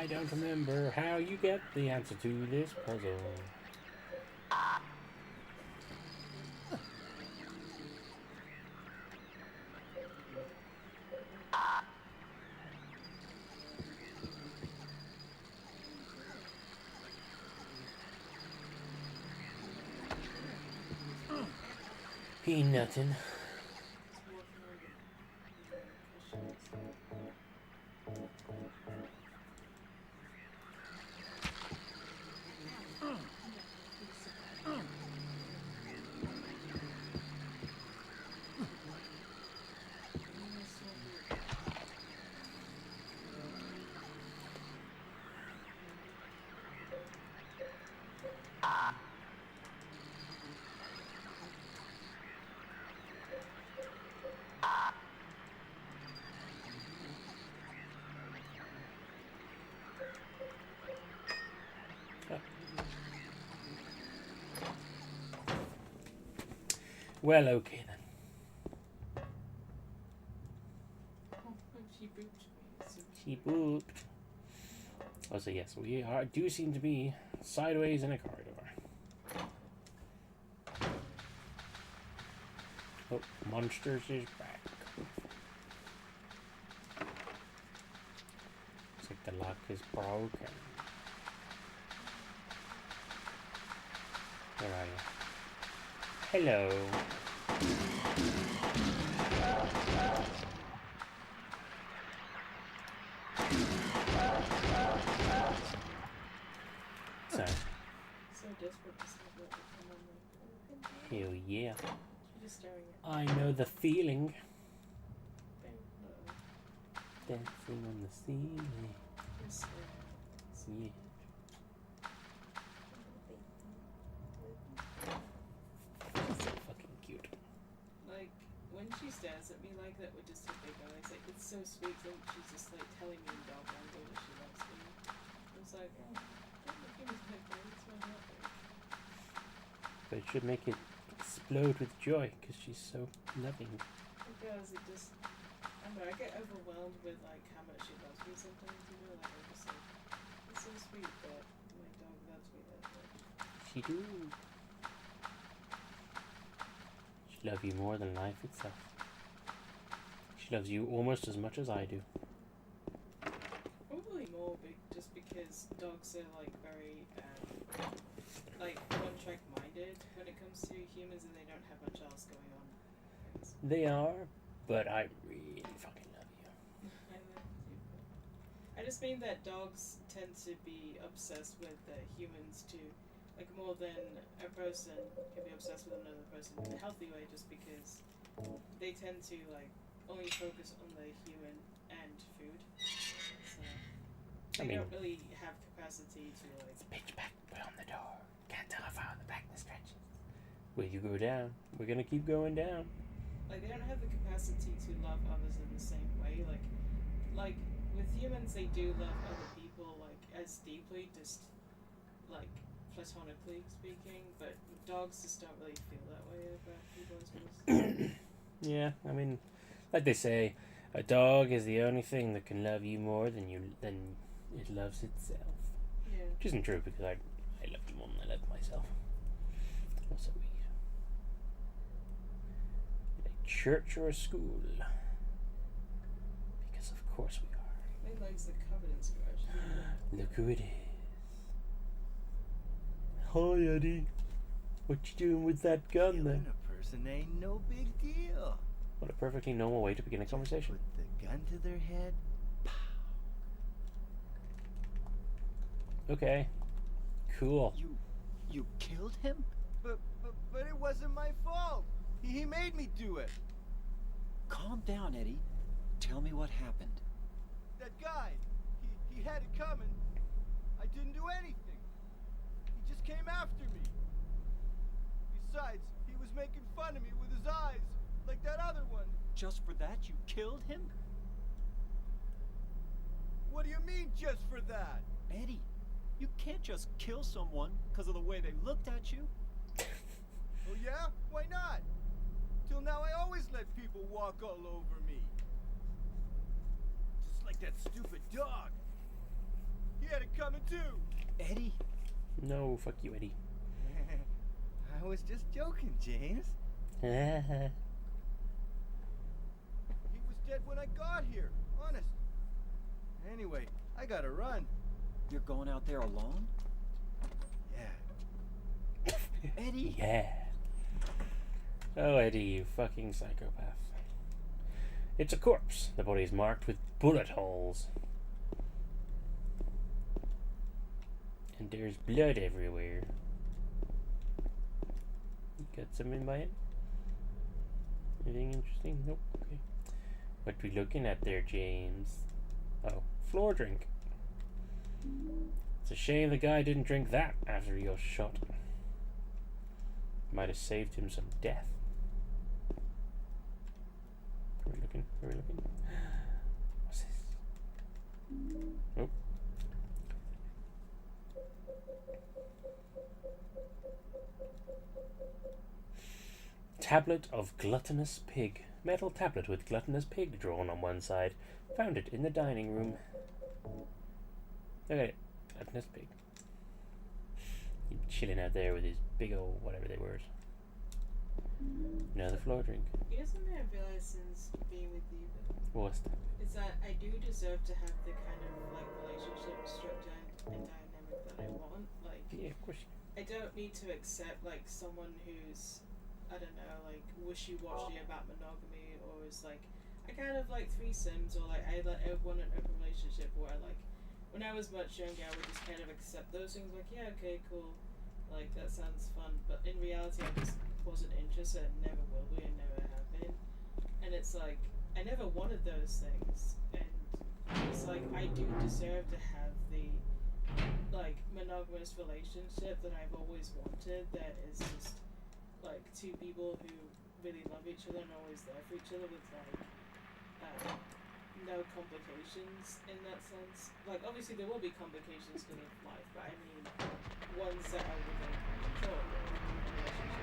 I don't remember how you get the answer to this puzzle. He nothing. Well, okay then. She booped me. So She booped. Oh, so yes, we do seem to be sideways in a corridor. Oh, Monsters is back. Looks like the lock is broken. Where are you? Hello. Sorry. so desperate to stop it, and I'm like, Hell yeah. she's just staring at I know the feeling. me. Dancing on the ceiling. Just staring at me. Yeah. So fucking cute. Like, when she stares at me like that with just her big eyes, like, it's so sweet that she's just, like, telling me in dog language that she loves me. I was like, oh, don't look at me like that, it's my heart big. But it should make it explode with joy because she's so loving. Because it just, I don't know, I get overwhelmed with, like, how much she loves me sometimes, you know, like, I'm just like, it's so sweet that my dog loves me that much. She do. She loves you more than life itself. She loves you almost as much as I do. Probably more just because dogs are like very like one-track minded when it comes to humans, and they don't have much else going on. They are, but I really fucking love you. I love you. I just mean that dogs tend to be obsessed with humans too, like more than a person can be obsessed with another person in a healthy way, just because they tend to like only focus on the human and food. So they don't really have capacity to like. It's pitch black. We're on the door. Can't tell how far the blackness stretches. Will you go down? We're gonna keep going down. Like they don't have the capacity to love others in the same way. Like with humans, they do love other people like as deeply, just like platonically speaking. But dogs just don't really feel that way about people, I suppose. Yeah, I mean, like they say, a dog is the only thing that can love you more than it loves itself. Yeah. Which isn't true because I love you more than I love myself. Also, we a church or a school? Because of course we are. My legs are covered in scratches. Look who it is. Hi, Eddie. What you doing with that gun there? Killing a person ain't no big deal. What a perfectly normal way to begin a conversation. Put the gun to their head. Okay. Cool. You killed him? But it wasn't my fault. He made me do it. Calm down, Eddie. Tell me what happened. That guy, he had it coming. I didn't do anything. He just came after me. Besides, he was making fun of me with his eyes, like that other one. Just for that, you killed him? What do you mean, just for that? Eddie, you can't just kill someone because of the way they looked at you. Oh yeah? Why not? Till now I always let people walk all over me. Just like that stupid dog. he had it coming too. Eddie? No, fuck you, Eddie. I was just joking, James. He was dead when I got here, honest. Anyway, I gotta run. You're going out there alone? Yeah. Eddie? Yeah. Oh, Eddie, you fucking psychopath. It's a corpse. The body is marked with bullet holes. And there's blood everywhere. You got something by it? Anything interesting? Nope. Okay. What we looking at there, James? Oh, floor drink. It's a shame the guy didn't drink that after he got shot. Might have saved him some death. Are we looking? Are we looking? What's this? Oh. Tablet of gluttonous pig. Metal tablet with gluttonous pig drawn on one side. Found it in the dining room. Look at it. Gluttonous pig. He's chilling out there with his big old whatever they were. Another floor drink. You know something I've realized since being with you? What's that? Is that I do deserve to have the kind of like relationship structure and dynamic that I want. Like, Yeah, of course. I don't need to accept like someone who's, I don't know, like wishy-washy about monogamy, or is like I kind of like threesomes, or like I want an open relationship where like when I was much younger I would just kind of accept those things, like yeah, okay, cool, like that sounds fun, but in reality I just wasn't interested and never will be and never have been. And it's like I never wanted those things, and it's like I do deserve to have the like monogamous relationship that I've always wanted, that is just like two people who really love each other and always there for each other with like no complications in that sense. Like obviously there will be complications because of life, but I mean ones that are within control of the relationship.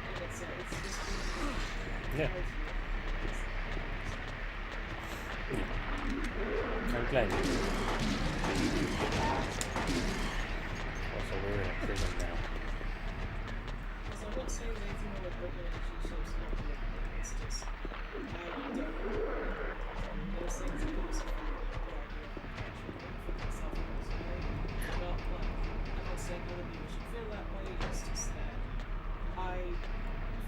And it's just really Yeah. hard to I'm glad you did. Also, we're in a prison now. because I'm not saying anything more about relationships, not really. It's just I don't those things are also the idea of actually for myself personally. Not like I'm not saying other people should feel that way, it's just that I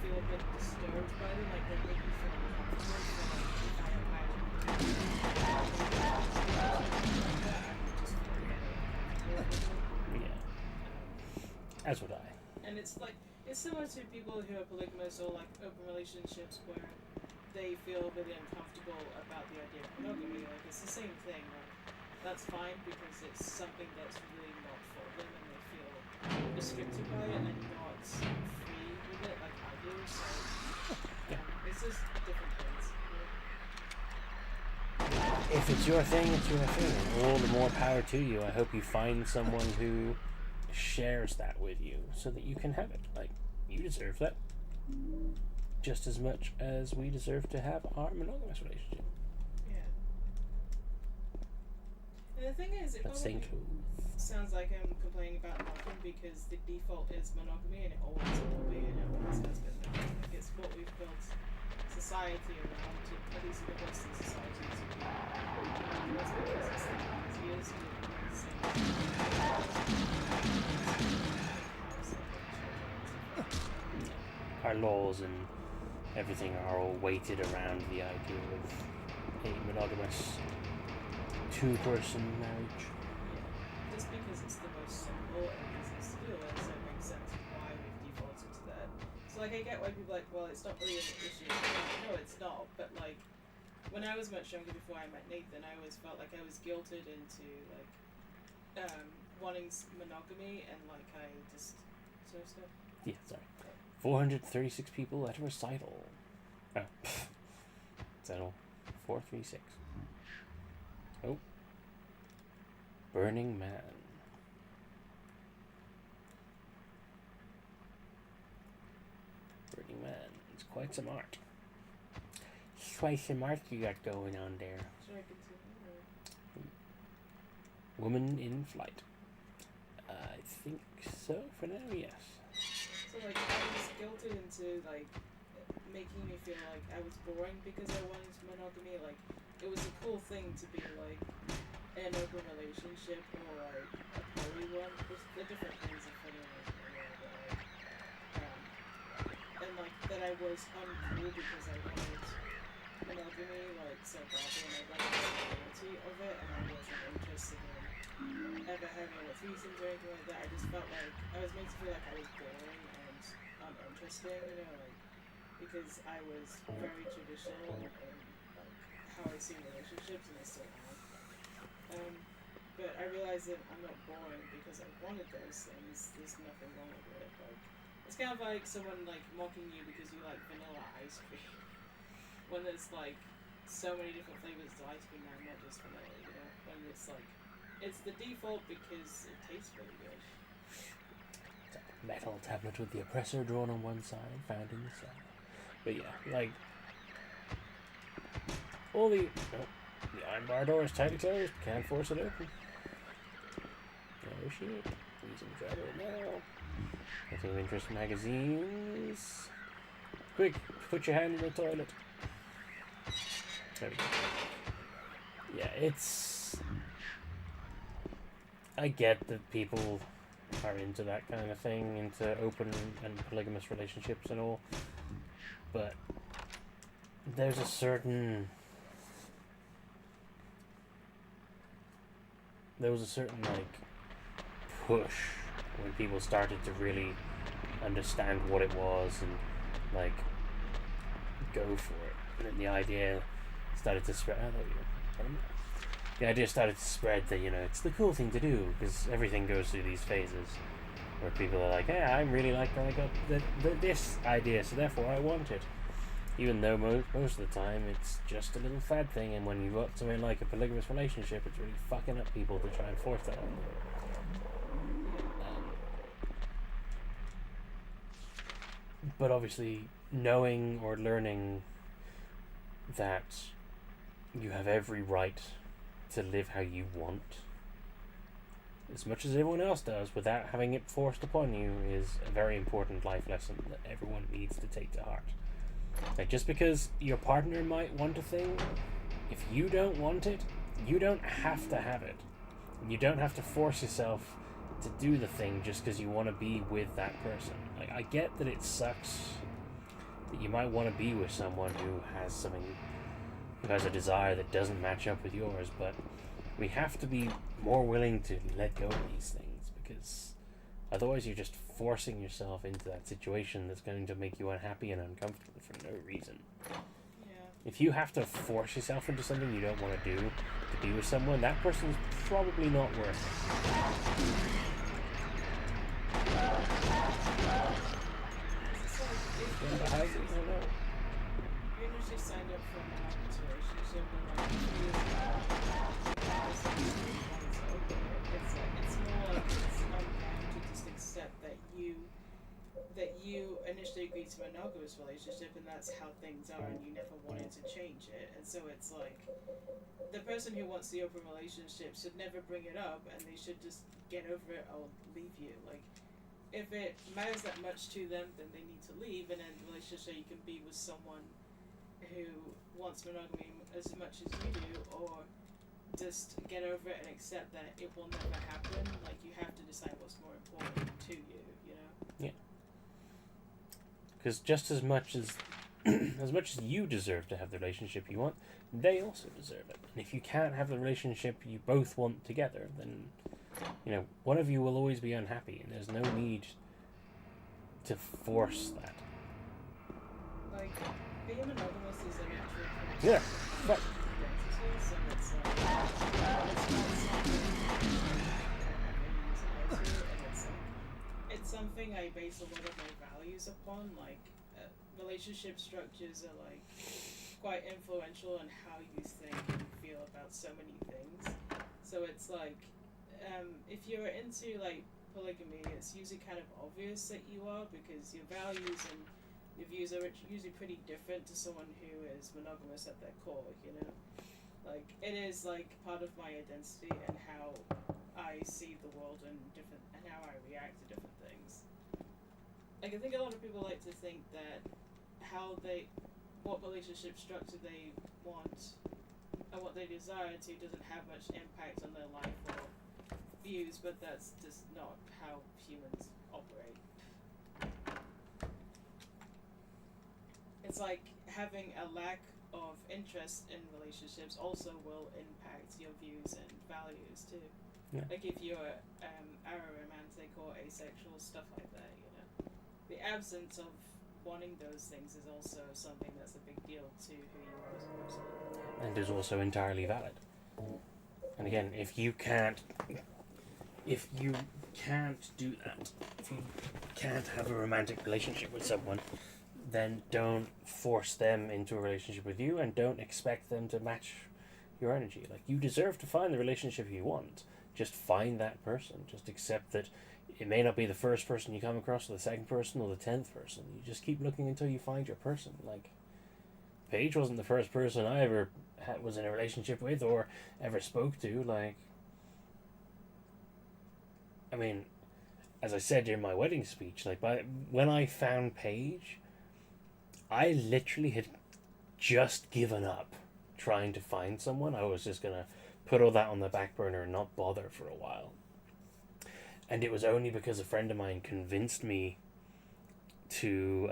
feel a bit disturbed by them, like they make me feel uncomfortable. So like if I imagine Yeah. As would I. and it's like it's similar to people who are polygamous or like open relationships where they feel really uncomfortable about the idea of monogamy. Like it's the same thing. Like that's fine because it's something that's really not for them and they feel restricted by it and not free with it like I do. So it's just different things. If it's your thing, it's your thing. All the more power to you. I hope you find someone who shares that with you so that you can have it. Like, you deserve that just as much as we deserve to have our monogamous relationship. Yeah. And the thing is, it Let's stay probably close. sounds like I'm complaining about monogamy because the default is monogamy and it always will be and it always has been. Like it's what we've built society around, to, at least in the Western society, to be monogamous because it's the easiest to do the same. Our laws and everything are all weighted around the idea of a monogamous two-person marriage. Just because it's the most simple and easiest to do, and so it makes sense why we've defaulted to that. So like I get why people are like, well, it's not really an issue. No, it's not. But like when I was much younger before I met Nathan, I always felt like I was guilted into like wanting monogamy, and like I just sort of stuff. Yeah, sorry. 436 people at a recital. Oh, recital 436. Oh. Burning Man. Burning Man. It's quite some art. twice the mark you got going on there. Should I continue? Woman in flight. I think so for now, yes. So like I was guilted into like making me feel like I was boring because I wanted monogamy. Like it was a cool thing to be like in an open relationship or like a poly one. There's different kinds of funniness in the world, but like and like that I was uncool because I wanted monogamy like so badly and I liked the stability of it and I wasn't interested in ever having a threesomes or anything like that. I just felt like I was made to feel like I was boring and uninteresting, you know, like because I was very traditional in like how I see relationships and I still am. But I realized that I'm not boring because I wanted those things. There's nothing wrong with it. Like it's kind of like someone like mocking you because you like vanilla ice cream. When there's like so many different flavors of ice cream now, not just vanilla, you know. When it's like it's the default because it tastes really good. Metal tablet with the oppressor drawn on one side, found in the side. But yeah, like all the iron bar door is tightly closed. Can't force it open. Oh shit! He's in trouble now. Nothing of interest magazines. Quick, put your hand in the toilet. There we go. Yeah, it's. I get that people are into that kind of thing, into open and polygamous relationships and all, but there's a certain like push when people started to really understand what it was and like go for it, and then the idea started to spread. The idea started to spread that, you know, it's the cool thing to do because everything goes through these phases where people are like, yeah, I really like that I got this idea, so therefore I want it. Even though most of the time it's just a little fad thing, and when you've got something like a polygamous relationship, it's really fucking up people to try and force that on them. But obviously, knowing or learning that you have every right to live how you want, as much as everyone else does, without having it forced upon you, is a very important life lesson that everyone needs to take to heart. Like, just because your partner might want a thing, if you don't want it, you don't have to have it. You don't have to force yourself to do the thing just because you want to be with that person. Like, I get that it sucks that you might want to be with someone who has a desire that doesn't match up with yours, but we have to be more willing to let go of these things, because otherwise you're just forcing yourself into that situation that's going to make you unhappy and uncomfortable for no reason. Yeah. If you have to force yourself into something you don't want to do to be with someone, that person's probably not worth it. You initially signed up for a monogamous relationship and like it's more like it's unkind to just accept that you initially agreed to a monogamous relationship and that's how things are and you never wanted to change it, and so it's like the person who wants the open relationship should never bring it up and they should just get over it or leave you. Like if it matters that much to them, then they need to leave and end the relationship so you can be with someone who wants monogamy as much as you do, or just get over it and accept that it will never happen. Like you have to decide what's more important to you, you know? Yeah. Because just as much as you deserve to have the relationship you want, they also deserve it. And if you can't have the relationship you both want together, then, you know, one of you will always be unhappy, and there's no need to force that. Like, being monogamous is a natural process. Yeah, but So it's like, it's not something it's something I base a lot of my values upon. Like, relationship structures are like quite influential on how you think and feel about so many things. So it's like, if you're into like polygamy, it's usually kind of obvious that you are, because your values and your views are usually pretty different to someone who is monogamous at their core, you know? Like, it is, like, part of my identity and how I see the world and how I react to different things. Like, I think a lot of people like to think that what relationship structure they want and what they desire to doesn't have much impact on their life or views, but that's just not how humans operate. It's like having a lack of interest in relationships also will impact your views and values too. Yeah. Like if you're aromantic or asexual, stuff like that, you know. The absence of wanting those things is also something that's a big deal to who you are as a person. And is also entirely valid. And again, if you can't do that, if you can't have a romantic relationship with someone, then don't force them into a relationship with you and don't expect them to match your energy. Like, you deserve to find the relationship you want. Just find that person. Just accept that it may not be the first person you come across, or the second person, or the 10th person. You just keep looking until you find your person. Like, Paige wasn't the first person I ever was in a relationship with or ever spoke to. Like, I mean, as I said in my wedding speech, like, when I found Paige, I literally had just given up trying to find someone. I was just gonna put all that on the back burner and not bother for a while. And it was only because a friend of mine convinced me to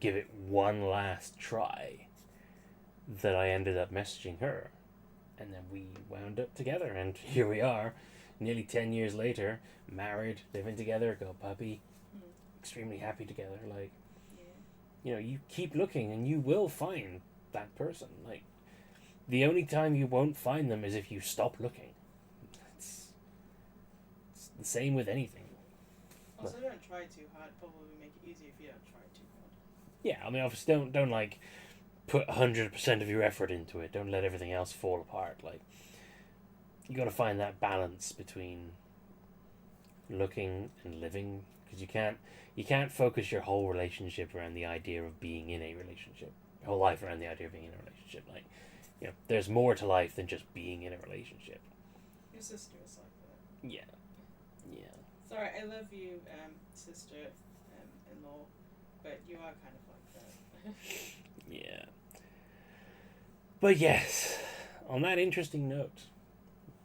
give it one last try that I ended up messaging her, and then we wound up together, and here we are, nearly 10 years later, married, living together, got a puppy, extremely happy together. Like, you keep looking and you will find that person. Like, the only time you won't find them is if you stop looking. It's the same with anything. Also, don't try too hard. Probably make it easier if you don't try too hard. Yeah, I mean, obviously don't like put 100% of your effort into it. Don't let everything else fall apart. Like, you got to find that balance between looking and living, because you can't focus your whole relationship around the idea of being in a relationship. Your whole life around the idea of being in a relationship. Like, there's more to life than just being in a relationship. Your sister is like that. Yeah. Sorry, I love you, sister-in-law, but you are kind of like that. Yeah. But yes, on that interesting note,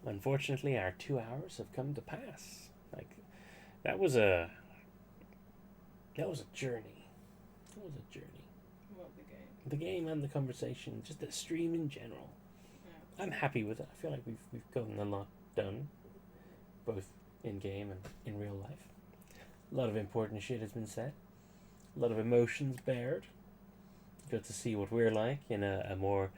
unfortunately our 2 hours have come to pass. Like, that was a journey. What, the game? The game and the conversation, just the stream in general. Yeah. I'm happy with it. I feel like we've gotten a lot done, both in game and in real life. A lot of important shit has been said. A lot of emotions bared. Got to see what we're like in a more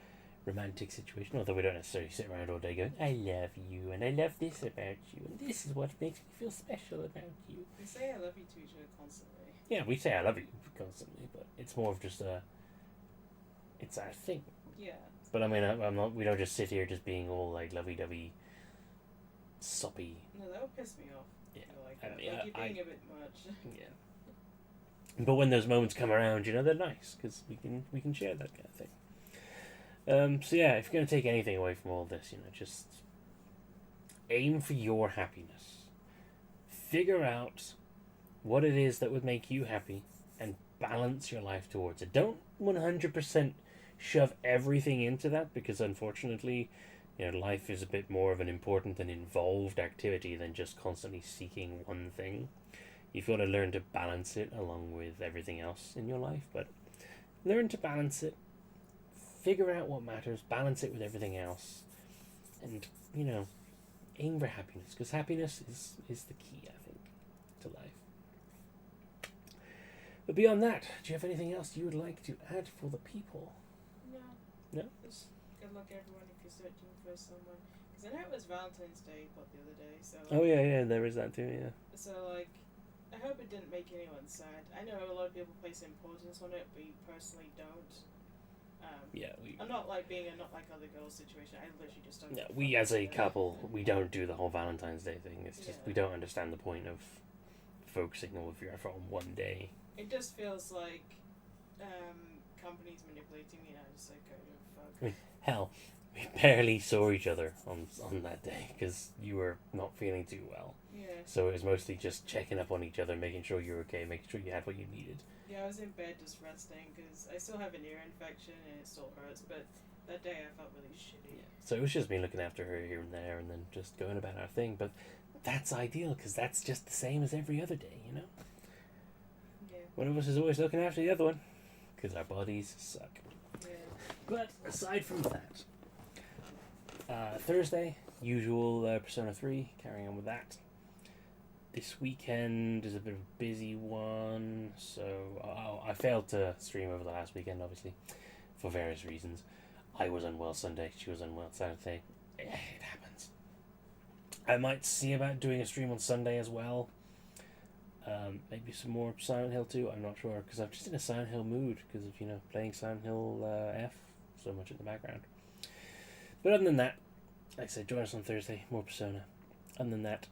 romantic situation, although we don't necessarily sit around all day going, I love you, and I love this about you, and this is what makes me feel special about you. We say I love you to each other constantly. Yeah, we say I love you constantly, but it's more of just it's our thing. Yeah. But I mean, we don't just sit here just being all like lovey-dovey, soppy. No, that would piss me off. Yeah. Like I that. mean, Like, you're being a bit much. Yeah. But when those moments come around, they're nice, because we can share that kind of thing. So yeah, if you're going to take anything away from all this, just aim for your happiness. Figure out what it is that would make you happy and balance your life towards it. Don't 100% shove everything into that, because unfortunately, life is a bit more of an important and involved activity than just constantly seeking one thing. You've got to learn to balance it along with everything else in your life, but learn to balance it. Figure out what matters, balance it with everything else, and, aim for happiness, because happiness is the key, I think, to life. But beyond that, do you have anything else you would like to add for the people? No. No? Just good luck, everyone, if you're searching for someone. Because I know it was Valentine's Day, the other day, so... Oh, yeah, there is that too, yeah. So, I hope it didn't make anyone sad. I know a lot of people place importance on it, but you personally don't. I'm not being a not like other girls situation. I literally just don't. Yeah, we as a couple, we don't do the whole Valentine's Day thing. It's just we don't understand the point of focusing all of your effort on one day. It just feels like companies manipulating me, and I just like go to fuck. Hell, we barely saw each other on that day because you were not feeling too well. Yeah. So it was mostly just checking up on each other, making sure you were okay, making sure you had what you needed. Yeah, I was in bed just resting because I still have an ear infection and it still hurts, but that day I felt really shitty. Yeah. So it was just me looking after her here and there and then just going about our thing. But that's ideal because that's just the same as every other day, you know? Yeah. One of us is always looking after the other one because our bodies suck. Yeah. But aside from that, Thursday, usual Persona 3, carrying on with that. This weekend is a bit of a busy one, so I failed to stream over the last weekend, obviously, for various reasons. I was unwell Sunday, she was unwell Saturday. It happens. I might see about doing a stream on Sunday as well. Maybe some more Silent Hill 2, I'm not sure, because I'm just in a Silent Hill mood, because of, playing Silent Hill F so much in the background. But other than that, like I said, join us on Thursday, more Persona. Other than that,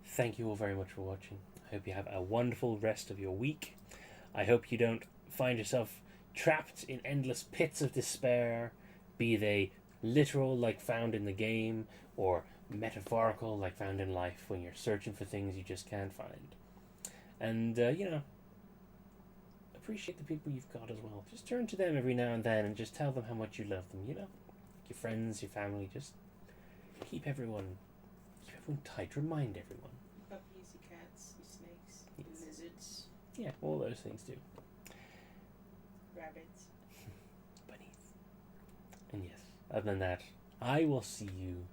thank you all very much for watching. I hope you have a wonderful rest of your week. I hope you don't find yourself trapped in endless pits of despair, be they literal like found in the game, or metaphorical like found in life when you're searching for things you just can't find. And, appreciate the people you've got as well. Just turn to them every now and then and just tell them how much you love them, Your friends, your family, just keep everyone tight. Remind everyone. Puppies, your cats, your snakes, your lizards. Yeah, all those things too. Rabbits. Bunnies. And yes, other than that, I will see you